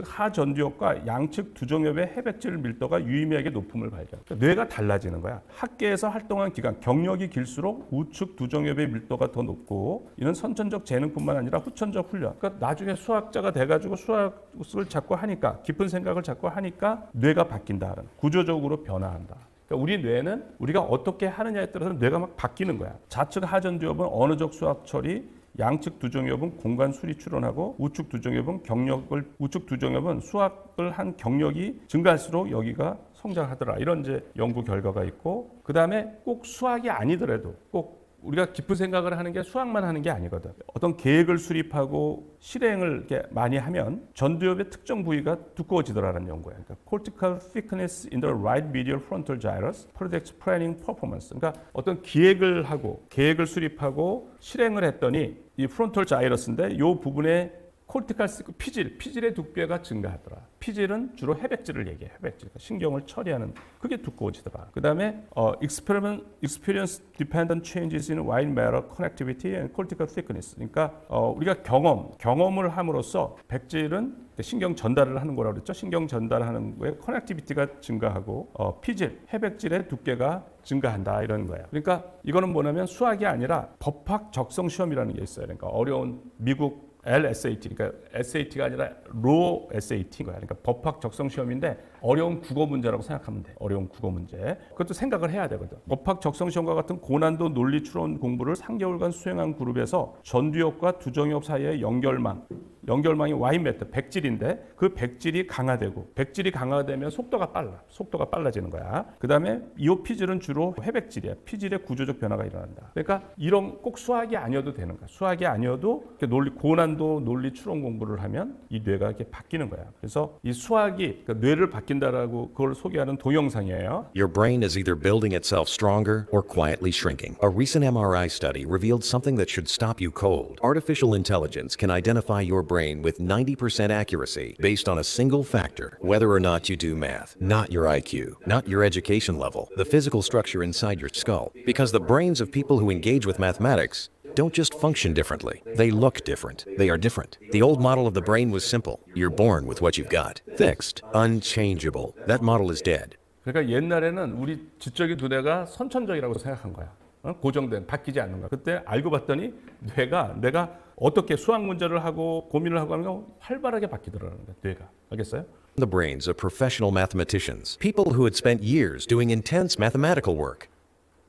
하전두엽과 양측 두정엽의 해백질 밀도가 유의미하게 높음을 발견. 그러니까 뇌가 달라지는 거야. 학계에서 활동한 기간, 경력이 길수록 우측 두정엽의 밀도가 더 높고 이는 선천적 재능뿐만 아니라 후천적 훈련. 그러니까 나중에 수학자가 돼가지고 수학을 자꾸 하니까 깊은 생각을 자꾸 하니까 뇌가 바뀐다는 구조적으로 변화한다. 그러니까 우리 뇌는 우리가 어떻게 하느냐에 따라서 뇌가 막 바뀌는 거야. 좌측 하전두엽은 언어적 수학 처리, 양측 두정엽은 공간 수리 추론하고 우측 두정엽은 수학을 한 경력이 증가할수록 여기가 성장하더라. 이런 이제 연구 결과가 있고, 그 다음에 꼭 수학이 아니더라도 꼭 우리가 깊은 생각을 하는 게 수학만 하는 게 아니거든. 어떤 계획을 수립하고 실행을 이렇게 많이 하면 전두엽의 특정 부위가 두꺼워지더라는 연구야. 그러니까 cortical thickness in the right medial frontal gyrus predicts planning performance. 그러니까 어떤 계획을 수립하고 실행을 했더니 이 프론털 자이러스인데 이 부분에 콜티칼 피질의 두께가 증가하더라. 피질은 주로 해백질을 얘기해. 해백질, 신경을 처리하는 그게 두꺼워지더라. 그 다음에 experience dependent changes in white matter connectivity and cortical thickness. 그러니까 우리가 경험을 함으로써 백질은 신경 전달을 하는 거라고 그랬죠. 신경 전달하는 거에 커넥티비티가 증가하고 피질, 해백질의 두께가 증가한다 이런 거예요. 그러니까 이거는 뭐냐면 수학이 아니라 법학 적성 시험이라는 게 있어요. 그러니까 어려운 미국 LSAT, 그러니까 SAT가 아니라 로 SAT인 거야. 그러니까 법학 적성 시험인데 어려운 국어 문제라고 생각하면 돼. 어려운 국어 문제. 그것도 생각을 해야 되거든. 법학 적성 시험과 같은 고난도 논리 추론 공부를 3개월간 수행한 그룹에서 전두엽과 두정엽 사이의 연결망이 와인매트, 백질인데 그 백질이 강화되면 속도가 빨라지는 거야. 그 다음에 이 피질은 주로 회백질이야. 피질의 구조적 변화가 일어난다. 그러니까 이런 꼭 수학이 아니어도 되는 거야. 수학이 아니어도 고난도 논리 추론 공부를 하면 이 뇌가 이렇게 바뀌는 거야. 그래서 이 수학이 그러니까 뇌를 바뀐다라고 그걸 소개하는 동영상이에요. Your brain is either building itself stronger or quietly shrinking. A recent MRI study revealed something that should stop you cold. Artificial intelligence can identify your brain with 90% accuracy based on a single factor, whether or not you do math, not your IQ, not your education level, the physical structure inside your skull. Because the brains of people who engage with mathematics don't just function differently. They look different. They are different. The old model of the brain was simple. You're born with what you've got. Fixed. Unchangeable. That model is dead. 그러니까 옛날에는 우리 지적인 두뇌가 선천적이라고 생각한 거야. 고정된, 바뀌지 않는 거야. 그때 알고 봤더니 내가 어떻게 수학 문제를 하고 고민을 하고 하면 활발하게 바뀌더라는 거야. 뇌가. 알겠어요? The brains of professional mathematicians, people who had spent years doing intense mathematical work,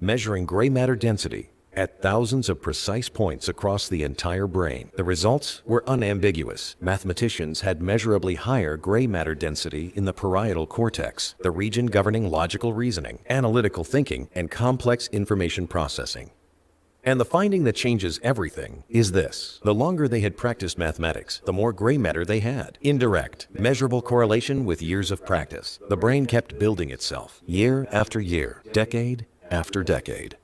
measuring gray matter density at thousands of precise points across the entire brain. The results were unambiguous. Mathematicians had measurably higher gray matter density in the parietal cortex, the region governing logical reasoning, analytical thinking, and complex information processing. And the finding that changes everything is this. The longer they had practiced mathematics, the more gray matter they had. Indirect, measurable correlation with years of practice. The brain kept building itself, year after year, decade after decade.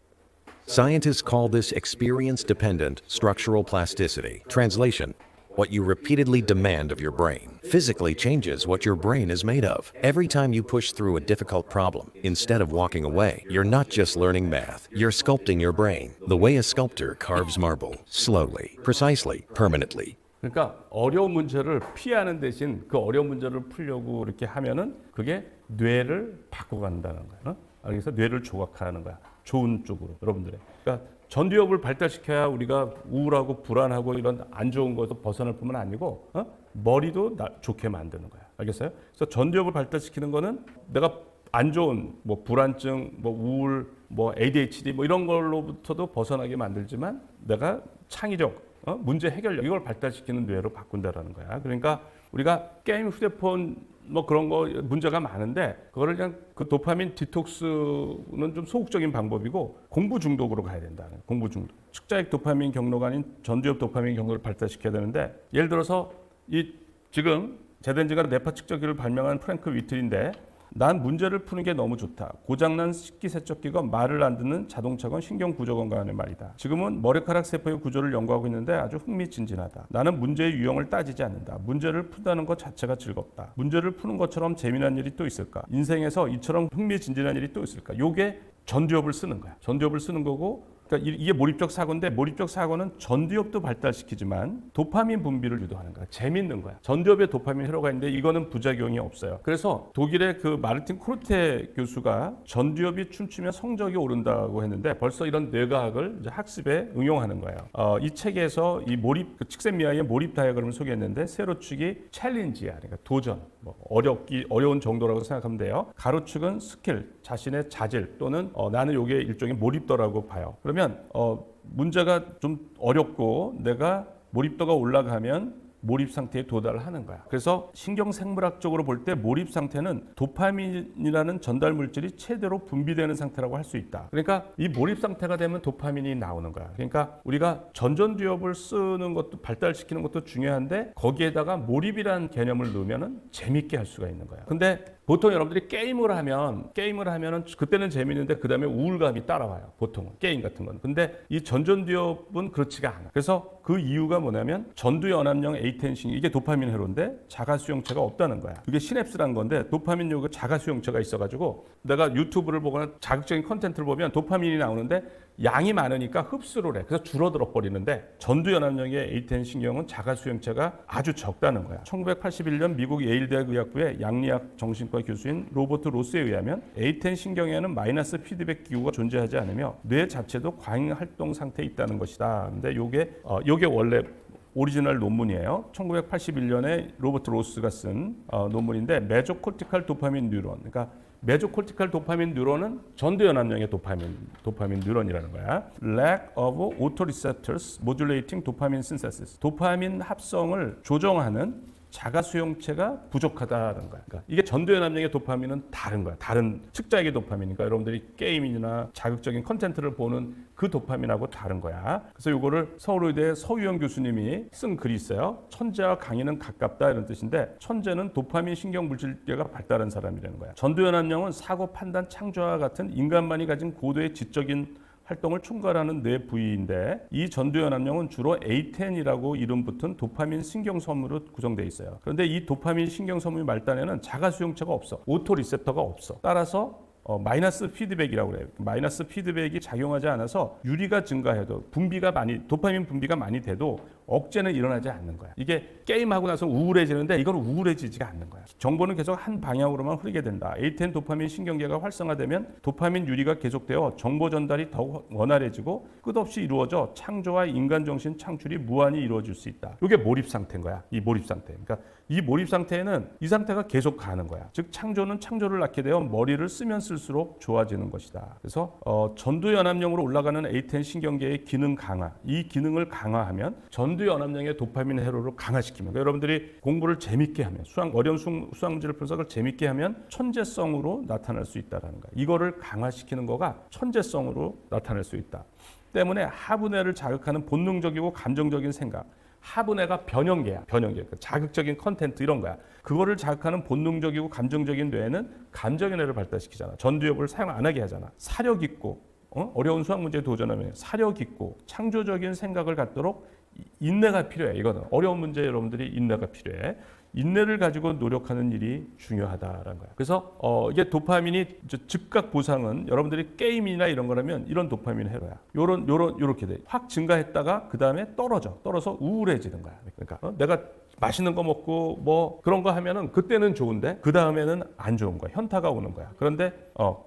Scientists call this experience-dependent structural plasticity. Translation: what you repeatedly demand of your brain physically changes what your brain is made of. Every time you push through a difficult problem, instead of walking away, you're not just learning math, you're sculpting your brain, the way a sculptor carves marble, slowly, precisely, permanently. 그러니까 어려운 문제를 피하는 대신 그 어려운 문제를 풀려고 이렇게 하면은 그게 뇌를 바꿔간다는 거야. 그래서 뇌를 조각하는 거야. 좋은 쪽으로 여러분들의. 그러니까 전두엽을 발달시켜야 우리가 우울하고 불안하고 이런 안 좋은 것에서 벗어날 뿐만 아니고 머리도 좋게 만드는 거야. 알겠어요? 그래서 전두엽을 발달시키는 거는 내가 안 좋은 뭐 불안증, 뭐 우울, 뭐 ADHD 뭐 이런 걸로부터도 벗어나게 만들지만 내가 창의적 문제 해결력 이걸 발달시키는 뇌로 바꾼다라는 거야. 그러니까 우리가 게임, 휴대폰 뭐 그런 거 문제가 많은데 그거를 그냥 그 도파민 디톡스는 좀 소극적인 방법이고 공부 중독으로 가야 된다. 공부 중독. 측자액 도파민 경로가 아닌 전두엽 도파민 경로를 발달시켜야 되는데 예를 들어서 이 지금 제덴지가 뇌파 측정기를 발명한 프랭크 위틀인데 난 문제를 푸는 게 너무 좋다. 고장난 식기세척기건 말을 안 듣는 자동차건 신경구조건 간의 말이다. 지금은 머리카락 세포의 구조를 연구하고 있는데 아주 흥미진진하다. 나는 문제의 유형을 따지지 않는다. 문제를 푼다는 것 자체가 즐겁다. 문제를 푸는 것처럼 재미난 일이 또 있을까? 인생에서 이처럼 흥미진진한 일이 또 있을까? 요게 전두엽을 쓰는 거야. 전두엽을 쓰는 거고, 그러니까 이게 몰입적 사고인데, 몰입적 사고는 전두엽도 발달시키지만 도파민 분비를 유도하는 거야. 재밌는 거야. 전두엽에 도파민 회로가 있는데 이거는 부작용이 없어요. 그래서 독일의 그 마르틴 크루테 교수가 전두엽이 춤추면 성적이 오른다고 했는데 벌써 이런 뇌과학을 이제 학습에 응용하는 거예요. 이 책에서 이 몰입, 그 칙센미아의 몰입 다이어그램을 소개했는데 세로축이 챌린지야, 그러니까 도전, 뭐 어려운 정도라고 생각하면 돼요. 가로축은 스킬, 자신의 자질 또는 나는 요게 일종의 몰입도라고 봐요. 그러면 문제가 좀 어렵고 내가 몰입도가 올라가면 몰입 상태에 도달을 하는 거야. 그래서 신경생물학적으로 볼 때 몰입 상태는 도파민이라는 전달 물질이 최대로 분비되는 상태라고 할 수 있다. 그러니까 이 몰입 상태가 되면 도파민이 나오는 거야. 그러니까 우리가 전전두엽을 쓰는 것도 발달시키는 것도 중요한데 거기에다가 몰입이라는 개념을 넣으면은 재밌게 할 수가 있는 거야. 근데 보통 여러분들이 게임을 하면은 그때는 재밌는데 그 다음에 우울감이 따라와요. 보통은 게임 같은 건. 근데 이 전전두엽은 그렇지가 않아. 그래서 그 이유가 뭐냐면 전두연합령 에이텐신, 이게 도파민 회로인데 자가수용체가 없다는 거야. 그게 시냅스란 건데 도파민 요구 자가수용체가 있어가지고 내가 유튜브를 보거나 자극적인 컨텐츠를 보면 도파민이 나오는데 양이 많으니까 흡수를 해. 그래서 줄어들어 버리는데 전두연합령의 에이텐 신경은 자가수용체가 아주 적다는 거야. 1981년 미국 예일대학 의학부의 양리학 정신과 교수인 로버트 로스에 의하면 에이텐 신경에는 마이너스 피드백 기구가 존재하지 않으며 뇌 자체도 과잉 활동 상태에 있다는 것이다. 근데 요게 원래 오리지널 논문이에요. 1981년에 로버트 로스가 쓴 논문인데 메조코르티칼 도파민 뉴런, 그러니까 메조코르티칼 도파민 뉴런은 전두연합령의 도파민 뉴런이라는 거야. Lack of autoreceptors modulating dopamine synthesis. 도파민 합성을 조정하는 자가수용체가 부족하다는 거야. 그러니까 이게 전두연합령의 도파민은 다른 거야. 다른 측자액의 도파민이니까 여러분들이 게임이나 자극적인 컨텐츠를 보는 그 도파민하고 다른 거야. 그래서 이거를 서울의대 서유영 교수님이 쓴 글이 있어요. 천재와 강인은 가깝다 이런 뜻인데 천재는 도파민 신경 물질계가 발달한 사람이라는 거야. 전두연합령은 사고, 판단, 창조와 같은 인간만이 가진 고도의 지적인 활동을 총괄하는 뇌 부위인데 이 전두연합령은 주로 A10이라고 이름 붙은 도파민 신경섬유로 구성되어 있어요. 그런데 이 도파민 신경섬유 말단에는 자가수용체가 없어. 오토리셉터가 없어. 따라서 마이너스 피드백이라고 그래요. 마이너스 피드백이 작용하지 않아서 유리가 증가해도 도파민 분비가 많이 돼도 억제는 일어나지 않는 거야. 이게 게임하고 나서 우울해지는데 이건 우울해지지가 않는 거야. 정보는 계속 한 방향으로만 흐르게 된다. A10 도파민 신경계가 활성화되면 도파민 유리가 계속되어 정보 전달이 더욱 원활해지고 끝없이 이루어져 창조와 인간 정신 창출이 무한히 이루어질 수 있다. 이게 몰입 상태인 거야. 이 몰입 상태. 그러니까 이 몰입 상태에는 이 상태가 계속 가는 거야. 즉 창조는 창조를 낳게 되어 머리를 쓰면 쓸수록 좋아지는 것이다. 그래서 전두연합령으로 올라가는 A10 신경계의 기능 강화, 이 기능을 강화하면 전두연합령의 도파민 회로를 강화시키면, 그러니까 여러분들이 공부를 재밌게 하면, 어려운 수학 문제를 분석을 재밌게 하면 천재성으로 나타날 수 있다는 거야. 이거를 강화시키는 거가 천재성으로 나타날 수 있다. 때문에 하부뇌를 자극하는 본능적이고 감정적인 생각, 하부뇌가 변형계야. 그러니까 자극적인 컨텐츠 이런 거야. 그거를 자극하는 본능적이고 감정적인 뇌는 감정의 뇌를 발달시키잖아. 전두엽을 사용 안 하게 하잖아. 사력 있고 어려운 수학 문제에 도전하면 사력 있고 창조적인 생각을 갖도록 인내가 필요해. 이거는 어려운 문제 여러분들이 인내가 필요해. 인내를 가지고 노력하는 일이 중요하다라는 거야. 그래서 이게 도파민이 즉각 보상은 여러분들이 게임이나 이런 거라면 이런 도파민 회로야. 요렇게 돼. 확 증가했다가 그 다음에 떨어져서 우울해지는 거야. 그러니까 내가 맛있는 거 먹고 뭐 그런 거 하면은 그때는 좋은데 그 다음에는 안 좋은 거야. 현타가 오는 거야. 그런데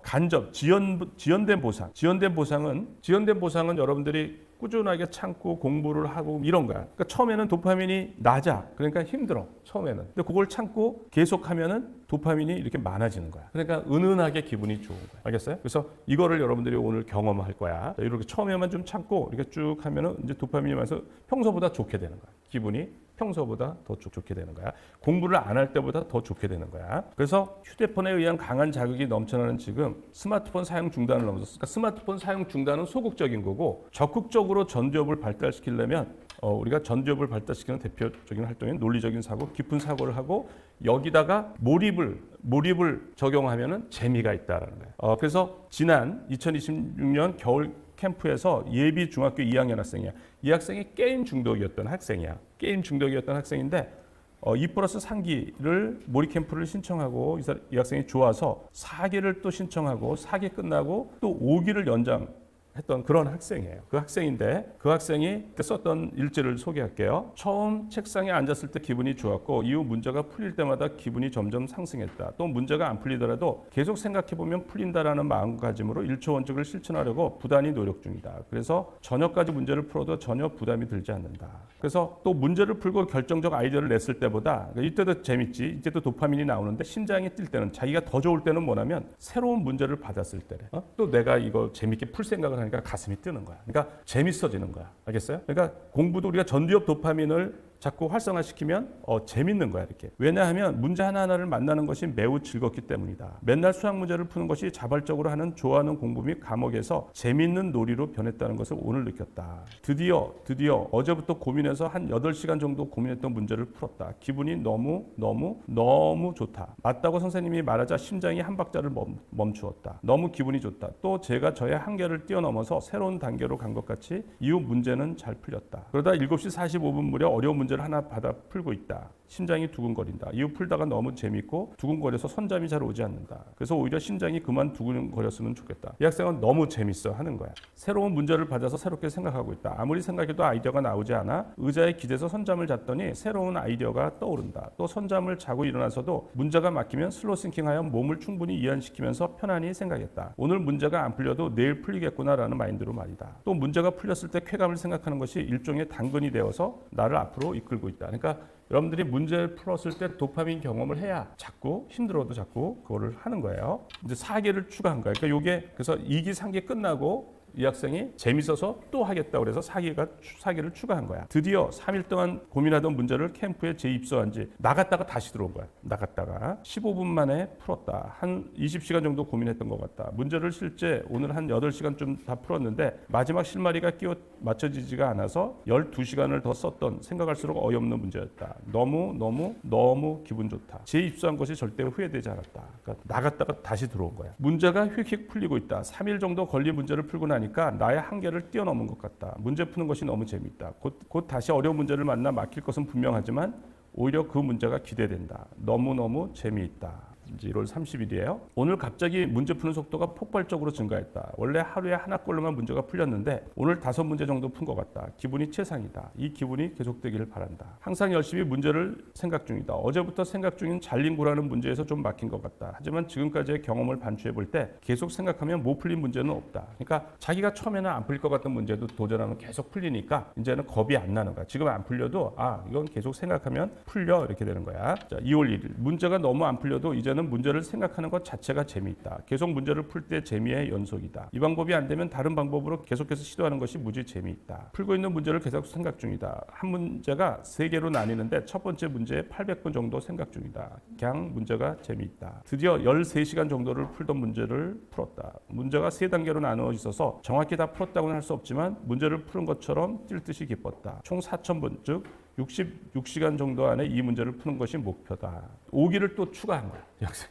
간접 지연된 보상은 여러분들이 꾸준하게 참고 공부를 하고 이런 거야. 그러니까 처음에는 도파민이 낮아. 그러니까 힘들어. 처음에는. 근데 그걸 참고 계속하면은 도파민이 이렇게 많아지는 거야. 그러니까 은은하게 기분이 좋은 거야. 알겠어요? 그래서 이거를 여러분들이 오늘 경험할 거야. 이렇게 처음에만 좀 참고 이렇게 쭉 하면은 이제 도파민이 많아서 평소보다 좋게 되는 거야. 기분이 평소보다 더 좋게 되는 거야. 공부를 안 할 때보다 더 좋게 되는 거야. 그래서 휴대폰에 의한 강한 자극이 넘쳐나는 지금 스마트폰 사용 중단을 넘어섰으니까 스마트폰 사용 중단은 소극적인 거고 적극적으로 전두엽을 발달시키려면 우리가 전두엽을 발달시키는 대표적인 활동인 논리적인 사고, 깊은 사고를 하고 여기다가 몰입을 적용하면은 재미가 있다라는 거예요. 그래서 지난 2026년 겨울 캠프에서 예비 중학교 2학년 학생이야. 이 학생이 게임 중독이었던 학생이야. 게임 중독이었던 학생인데 2+3기를 몰입 캠프를 신청하고 이 학생이 좋아서 4기를 또 신청하고 4기 끝나고 또 5기를 연장했던 그런 학생이에요. 그 학생인데 그 학생이 썼던 일지를 소개할게요. 처음 책상에 앉았을 때 기분이 좋았고 이후 문제가 풀릴 때마다 기분이 점점 상승했다. 또 문제가 안 풀리더라도 계속 생각해보면 풀린다라는 마음가짐으로 1초 원칙을 실천하려고 부단히 노력 중이다. 그래서 저녁까지 문제를 풀어도 전혀 부담이 들지 않는다. 그래서 또 문제를 풀고 결정적 아이디어를 냈을 때보다 이때도 재밌지, 이때도 도파민이 나오는데 심장이 뛸 때는 자기가 더 좋을 때는 뭐냐면 새로운 문제를 받았을 때래. 또 내가 이거 재밌게 풀 생각을 하니까 가슴이 뜨는 거야. 그러니까 재밌어지는 거야. 알겠어요? 그러니까 공부도 우리가 전두엽 도파민을 자꾸 활성화시키면 재밌는 거야 이렇게. 왜냐하면 문제 하나하나를 만나는 것이 매우 즐겁기 때문이다. 맨날 수학 문제를 푸는 것이 자발적으로 하는 좋아하는 공부 및 과목에서 재밌는 놀이로 변했다는 것을 오늘 느꼈다. 드디어 어제부터 고민해서 한 8시간 정도 고민했던 문제를 풀었다. 기분이 너무 좋다. 맞다고 선생님이 말하자 심장이 한 박자를 멈추었다. 너무 기분이 좋다. 또 제가 저의 한계를 뛰어넘어서 새로운 단계로 간 것 같이 이후 문제는 잘 풀렸다. 그러다 7시 45분 무렵 어려운 문제를 하나 받아 풀고 있다. 심장이 두근거린다. 이후 풀다가 너무 재밌고 두근거려서 선잠이 잘 오지 않는다. 그래서 오히려 심장이 그만 두근거렸으면 좋겠다. 이 학생은 너무 재밌어 하는 거야. 새로운 문제를 받아서 새롭게 생각하고 있다. 아무리 생각해도 아이디어가 나오지 않아 의자에 기대서 선잠을 잤더니 새로운 아이디어가 떠오른다. 또 선잠을 자고 일어나서도 문제가 막히면 슬로우 싱킹하여 몸을 충분히 이완시키면서 편안히 생각했다. 오늘 문제가 안 풀려도 내일 풀리겠구나라는 마인드로 말이다. 또 문제가 풀렸을 때 쾌감을 생각하는 것이 일종의 당근이 되어서 나를 앞으로 이끌고 있다. 그러니까 여러분들이 문제를 풀었을 때 도파민 경험을 해야 자꾸 힘들어도 자꾸 그거를 하는 거예요. 이제 4개를 추가한 거예요. 그러니까 요게 그래서 2기, 3기 끝나고 이 학생이 재밌어서 또 하겠다고 그래서 4기를 추가한 거야. 드디어 3일 동안 고민하던 문제를 캠프에 재입소한 지 나갔다가 다시 들어온 거야. 나갔다가 15분 만에 풀었다. 한 20시간 정도 고민했던 것 같다. 문제를 실제 오늘 한 8시간쯤 다 풀었는데 마지막 실마리가 끼워 맞춰지지가 않아서 12시간을 더 썼던 생각할수록 어이없는 문제였다. 너무 기분 좋다. 재입소한 것이 절대 후회되지 않았다. 그러니까 나갔다가 다시 들어온 거야. 문제가 휙휙 풀리고 있다. 3일 정도 걸린 문제를 풀고 나니까 나의 한계를 뛰어넘은 것 같다. 문제 푸는 것이 너무 재밌다. 곧 다시 어려운 문제를 만나 막힐 것은 분명하지만 오히려 그 문제가 기대된다. 너무 재미있다. 이제 1월 30일이에요. 오늘 갑자기 문제 푸는 속도가 폭발적으로 증가했다. 원래 하루에 하나꼴로만 문제가 풀렸는데 오늘 5문제 정도 푼 것 같다. 기분이 최상이다. 이 기분이 계속되기를 바란다. 항상 열심히 문제를 생각 중이다. 어제부터 생각 중인 잘린구라는 문제에서 좀 막힌 것 같다. 하지만 지금까지의 경험을 반추해 볼 때 계속 생각하면 못 풀린 문제는 없다. 그러니까 자기가 처음에는 안 풀릴 것 같은 문제도 도전하면 계속 풀리니까 이제는 겁이 안 나는 거야. 지금 안 풀려도 이건 계속 생각하면 풀려 이렇게 되는 거야. 자, 2월 1일 문제가 너무 안 풀려도 이제는 문제를 생각하는 것 자체가 재미있다. 계속 문제를 풀 때 재미의 연속이다. 이 방법이 안 되면 다른 방법으로 계속해서 시도하는 것이 무지 재미있다. 풀고 있는 문제를 계속 생각 중이다. 한 문제가 3개로 나뉘는데 첫 번째 문제에 800번 정도 생각 중이다. 그냥 문제가 재미있다. 드디어 13시간 정도를 풀던 문제를 풀었다. 문제가 3단계로 나누어 있어서 정확히 다 풀었다고는 할 수 없지만 문제를 푸는 것처럼 뛸 듯이 기뻤다. 총 4,000번, 즉 66시간 정도 안에 이 문제를 푸는 것이 목표다. 5기를 또 추가한 거야.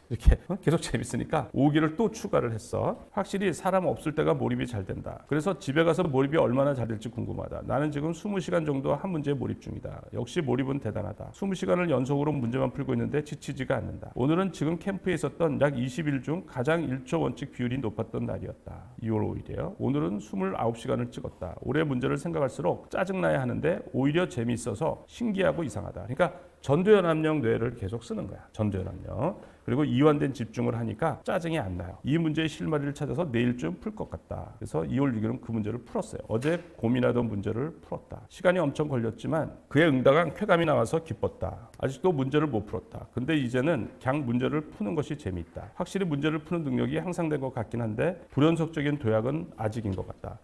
이렇게 계속 재밌으니까 5기를 또 추가를 했어. 확실히 사람 없을 때가 몰입이 잘 된다. 그래서 집에 가서 몰입이 얼마나 잘 될지 궁금하다. 나는 지금 20시간 정도 한 문제에 몰입 중이다. 역시 몰입은 대단하다. 20시간을 연속으로 문제만 풀고 있는데 지치지가 않는다. 오늘은 지금 캠프에 있었던 약 20일 중 가장 1초 원칙 비율이 높았던 날이었다. 2월 5일이에요. 오늘은 29시간을 찍었다. 올해 문제를 생각할수록 짜증나야 하는데 오히려 재미있어서 신기하고 이상하다. 그러니까 전두연합령 뇌를 계속 쓰는 거야. 전두연합령. 그리고 이완된 집중을 하니까 짜증이 안 나요. 이 문제의 실마리를 찾아서 내일쯤 풀 것 같다. 그래서 2월 6일은 그 문제를 풀었어요. 어제 고민하던 문제를 풀었다. 시간이 엄청 걸렸지만 그에 응당한 쾌감이 나와서 기뻤다. 아직도 문제를 못 풀었다. 근데 이제는 그냥 문제를 푸는 것이 재미있다. 확실히 문제를 푸는 능력이 향상된 것 같긴 한데 불연속적인 도약은 아직인 것 같다.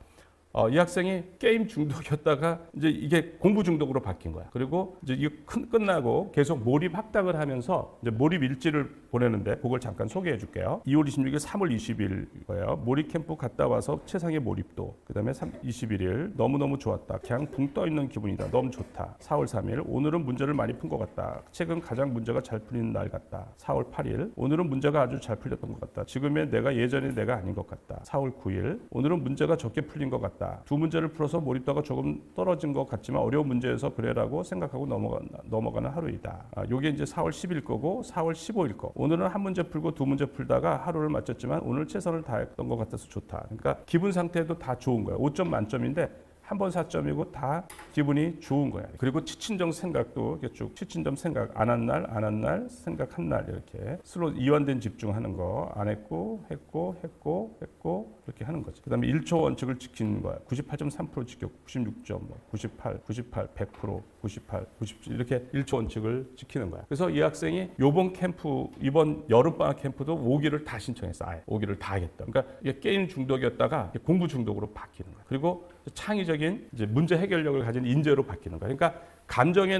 이 학생이 게임 중독이었다가 이제 이게 공부 중독으로 바뀐 거야. 그리고 이제 이거 끝나고 계속 몰입 학당을 하면서 이제 몰입 일지를 보내는데 그걸 잠깐 소개해 줄게요. 2월 26일, 3월 20일 거예요. 몰입 캠프 갔다 와서 최상의 몰입도. 그다음에 21일 너무너무 좋았다. 그냥 붕 떠 있는 기분이다. 너무 좋다. 4월 3일 오늘은 문제를 많이 푼 것 같다. 최근 가장 문제가 잘 풀리는 날 같다. 4월 8일 오늘은 문제가 아주 잘 풀렸던 것 같다. 지금의 내가 예전의 내가 아닌 것 같다. 4월 9일 오늘은 문제가 적게 풀린 것 같다. 두 문제를 풀어서 몰입도가 조금 떨어진 것 같지만 어려운 문제에서 그래라고 생각하고 넘어가는 하루이다. 요게 이제 4월 10일 거고 4월 15일 거. 오늘은 한 문제 풀고 두 문제 풀다가 하루를 마쳤지만 오늘 최선을 다했던 것 같아서 좋다. 그러니까 기분 상태도 다 좋은 거야. 5점 만점인데 한 번 4점이고 다 기분이 좋은 거야. 그리고 치친정 생각도 이렇게 쭉 치친점 생각 안 한 날 생각한 날 이렇게 스스로 이완된 집중하는 거 안 했고 이렇게 하는 거지. 그다음에 1초 원칙을 지키는 거야. 98.3% 지켰고 96점, 98, 100%, 98, 97 이렇게 1초 원칙을 지키는 거야. 그래서 이 학생이 이번 여름방학 캠프도 5기를 다 신청했어. 아예 5기를 다 하겠다. 그러니까 이게 게임 중독이었다가 공부 중독으로 바뀌는 거야. 그리고 창의적인 이제 문제 해결력을 가진 인재로 바뀌는 거야. 그러니까 감정의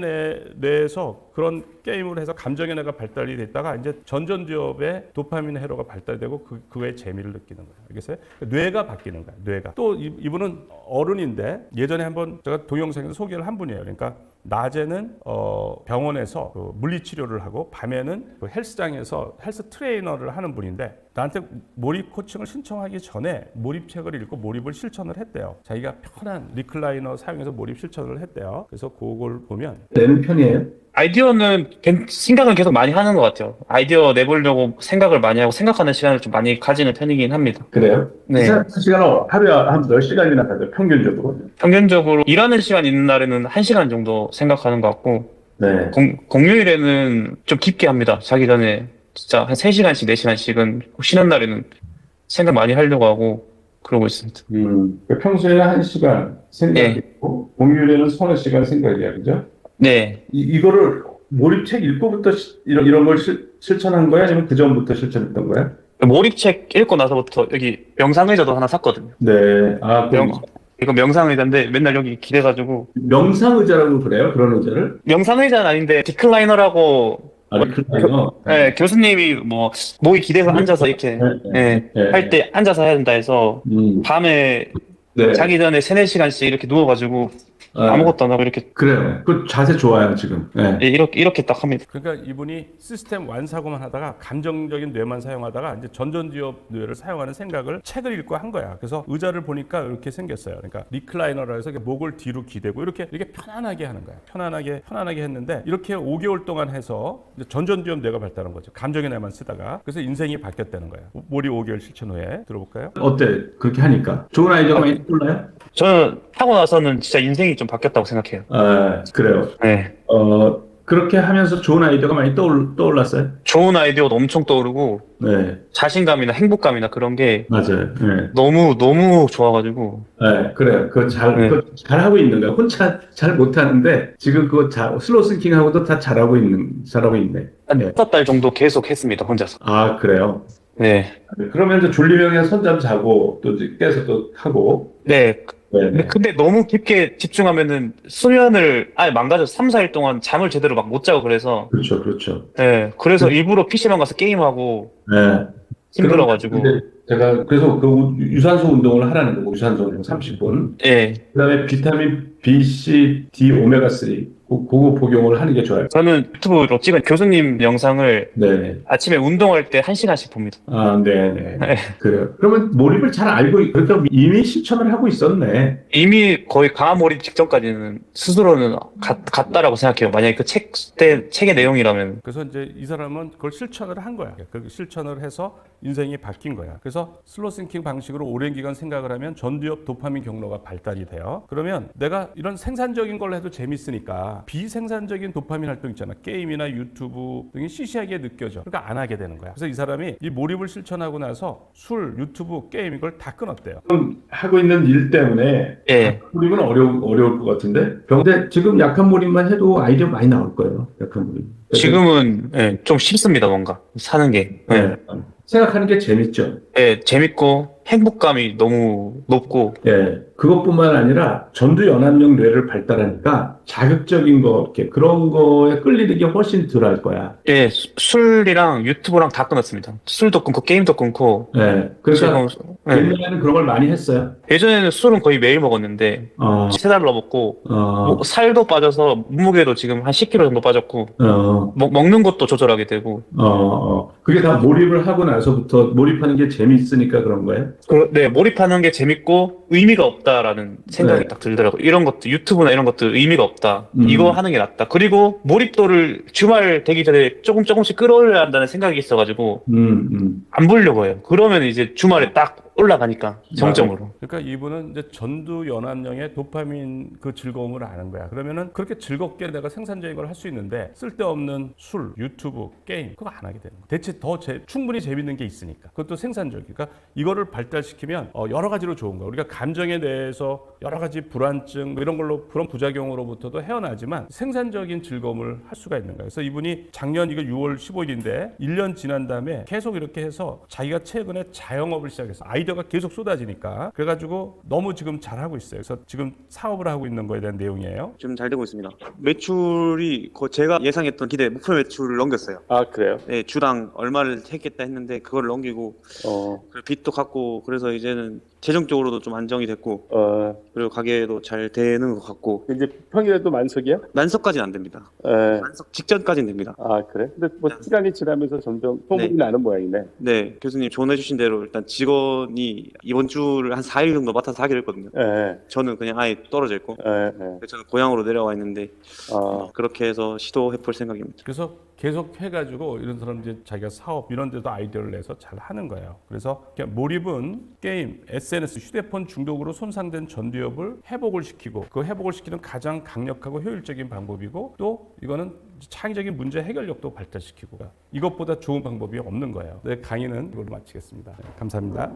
뇌에서 그런 게임을 해서 감정의 뇌가 발달이 됐다가 이제 전전두엽의 도파민 회로가 발달되고 그의 재미를 느끼는 거예요. 알겠어요? 뇌가 바뀌는 거야. 뇌가. 또 이분은 어른인데 예전에 한번 제가 동영상에서 소개를 한 분이에요. 그러니까 낮에는 병원에서 그 물리치료를 하고 밤에는 그 헬스장에서 헬스 트레이너를 하는 분인데 나한테 몰입 코칭을 신청하기 전에 몰입책을 읽고 몰입을 실천을 했대요. 자기가 편한 리클라이너 사용해서 몰입 실천을 했대요. 그래서 그걸 보면 내는 편이에요? 아이디어는 생각은 계속 많이 하는 것 같아요. 아이디어 내보려고 생각을 많이 하고 생각하는 시간을 좀 많이 가지는 편이긴 합니다. 그래요? 네. 그 시간을 하루에 한 몇 시간이나 가져요? 평균적으로? 평균적으로 일하는 시간 있는 날에는 1시간 정도 생각하는 것 같고 네. 공휴일에는 좀 깊게 합니다. 자기 전에 진짜 한 3시간씩 4시간씩은 쉬는 날에는 생각 많이 하려고 하고 그러고 있습니다. 평소에는 1시간 생각했고 공휴일에는 서너 시간 생각이야, 그죠? 네. 이거를 몰입책 읽고부터 이런 걸 실천한 거야? 아니면 그 전부터 실천했던 거야? 몰입책 읽고 나서부터 여기 명상의자도 하나 샀거든요. 네. 이거 명상의자인데 맨날 여기 기대가지고. 명상의자라고 그래요? 그런 의자를? 명상의자는 아닌데 디클라이너라고. 리클라이너? 네, 교수님이 목이 기대서 앉아서 이렇게 할 때 앉아서 해야 된다 해서 밤에 네. 자기 전에 3-4시간씩 이렇게 누워가지고 아무것도 안 하고 이렇게. 그래요. 그 자세 좋아요, 지금. 네. 이렇게 딱 합니다. 그러니까 이분이 시스템 완사고만 하다가 감정적인 뇌만 사용하다가 이제 전전두엽 뇌를 사용하는 생각을 책을 읽고 한 거야. 그래서 의자를 보니까 이렇게 생겼어요. 그러니까 리클라이너라 해서 목을 뒤로 기대고 이렇게 편안하게 하는 거야. 편안하게 했는데 이렇게 5개월 동안 해서 이제 전전두엽 뇌가 발달한 거죠. 감정의 뇌만 쓰다가. 그래서 인생이 바뀌었다는 거야. 몰입 5개월 실천 후에 들어볼까요? 어때? 그렇게 하니까 좋은 아이디어가 많이 떠올라요? 저는 하고 나서는 진짜 인생이 좀 바뀌었다고 생각해요. 그래요. 네. 그렇게 하면서 좋은 아이디어가 많이 떠올랐어요? 좋은 아이디어도 엄청 떠오르고 네. 자신감이나 행복감이나 그런 게 맞아요. 네. 너무 좋아가지고. 네, 그래요. 그거 네. 잘하고 있는 거야. 혼자 잘 못하는데 지금 그거 슬로우 싱킹하고도 다 잘하고 있네. 한 네. 5달 정도 계속 했습니다, 혼자서. 아, 그래요? 네. 그러면 이제 졸리면 선잠 자고 또 깨서 또 하고. 네. 네. 근데 너무 깊게 집중하면은 수면을 아예 망가져서 3-4일 동안 잠을 제대로 막 못 자고 그래서. 그렇죠. 네. 그래서 일부러 PC방 가서 게임하고. 네. 힘들어가지고. 제가 그래서 그 유산소 운동을 하라는 거고, 유산소 운동 30분. 네. 그다음에 비타민 B, C, D, 오메가3 그거 복용을 하는 게 좋아요. 저는 유튜브로 찍은 교수님 영상을 네. 아침에 운동할 때 1시간씩 봅니다. 아, 네. 그래요. 그러면 몰입을 잘 알고, 그러니까 이미 실천을 하고 있었네. 이미 거의 강화 몰입 직전까지는 스스로는 갔다라고 생각해요. 만약에 그 책의 내용이라면. 그래서 이제 이 사람은 그걸 실천을 한 거야. 그 실천을 해서 인생이 바뀐 거야. 그래서 슬로우 싱킹 방식으로 오랜 기간 생각을 하면 전두엽 도파민 경로가 발달이 돼요. 그러면 내가 이런 생산적인 걸 해도 재밌으니까 비생산적인 도파민 활동 있잖아. 게임이나 유튜브 등이 시시하게 느껴져. 그러니까 안 하게 되는 거야. 그래서 이 사람이 이 몰입을 실천하고 나서 술, 유튜브, 게임 이걸 다 끊었대요. 하고 있는 일 때문에 예. 몰입은 어려울 것 같은데. 근데 지금 약한 몰입만 해도 아이디어 많이 나올 거예요. 약한 몰입. 지금은 좀 쉽습니다, 뭔가. 사는 게. 네. 생각하는 게 재밌죠. 예, 재밌고 행복감이 너무 높고 예, 그것뿐만 아니라 전두연합령 뇌를 발달하니까 자극적인 거, 이렇게 그런 거에 끌리는 게 훨씬 덜할 거야. 예, 술이랑 유튜브랑 다 끊었습니다. 술도 끊고 게임도 끊고 예, 그러니까 지금 예. 옛날에는 그런 걸 많이 했어요. 예전에는 술은 거의 매일 먹었는데 어, 3달러 먹고 어, 살도 빠져서 몸무게도 지금 한 10kg 정도 빠졌고 어, 먹는 것도 조절하게 되고 그게 다 몰입을 하고 나서부터 몰입하는 게 재미있으니까 그런 거예요? 네, 몰입하는 게 재밌고 의미가 없다라는 생각이 네. 딱 들더라고요. 이런 것도 유튜브나 이런 것도 의미가 없다. 음. 이거 하는 게 낫다. 그리고 몰입도를 주말 되기 전에 조금씩 끌어올려야 한다는 생각이 있어가지고 안 보려고 해요. 그러면 이제 주말에 딱 올라가니까 정점으로. 그러니까 이분은 이제 전두연합령의 도파민 그 즐거움을 아는 거야. 그러면은 그렇게 즐겁게 내가 생산적인 걸 할 수 있는데 쓸데없는 술, 유튜브, 게임 그거 안 하게 되는 거야. 대체 더 충분히 재밌는 게 있으니까. 그것도 생산적이니까 이거를 발달시키면 여러 가지로 좋은 거야. 우리가 감정에 대해서 여러 가지 불안증 뭐 이런 걸로 그런 부작용으로부터도 헤어나지만 생산적인 즐거움을 할 수가 있는 거야. 그래서 이분이 작년 이거 6월 15일인데 1년 지난 다음에 계속 이렇게 해서 자기가 최근에 자영업을 시작했어. 아이디어가 계속 쏟아지니까 그래가지고 너무 지금 잘하고 있어요. 그래서 지금 사업을 하고 있는 거에 대한 내용이에요. 지금 잘 되고 있습니다. 매출이 제가 예상했던 기대 목표 매출을 넘겼어요. 아, 그래요? 네, 주당 얼마를 했겠다 했는데 그걸 넘기고 그리고 빚도 갚고 그래서 이제는 재정적으로도 좀 안정이 됐고 그리고 가게도 잘 되는 것 같고 이제 평일에도 만석이야? 만석까지는 안 됩니다. 에. 만석 직전까지는 됩니다. 아, 그래? 근데 뭐 시간이 지나면서 점점 소문이 네. 나는 모양이네. 네, 교수님 조언해 주신 대로 일단 직원이 이번 주를 한 4일 정도 맡아서 하기로 했거든요. 에. 저는 그냥 아예 떨어져 있고 에. 그래서 저는 고향으로 내려와 있는데 아, 그렇게 해서 시도해 볼 생각입니다. 그래서 계속 해가지고 이런 사람 이제 자기가 사업 이런 데도 아이디어를 내서 잘 하는 거예요. 그래서 그냥 몰입은 게임, SNS, 휴대폰 중독으로 손상된 전두엽을 회복을 시키고 그 회복을 시키는 가장 강력하고 효율적인 방법이고 또 이거는 창의적인 문제 해결력도 발달시키고 이것보다 좋은 방법이 없는 거예요. 네, 강의는 이걸로 마치겠습니다. 네, 감사합니다.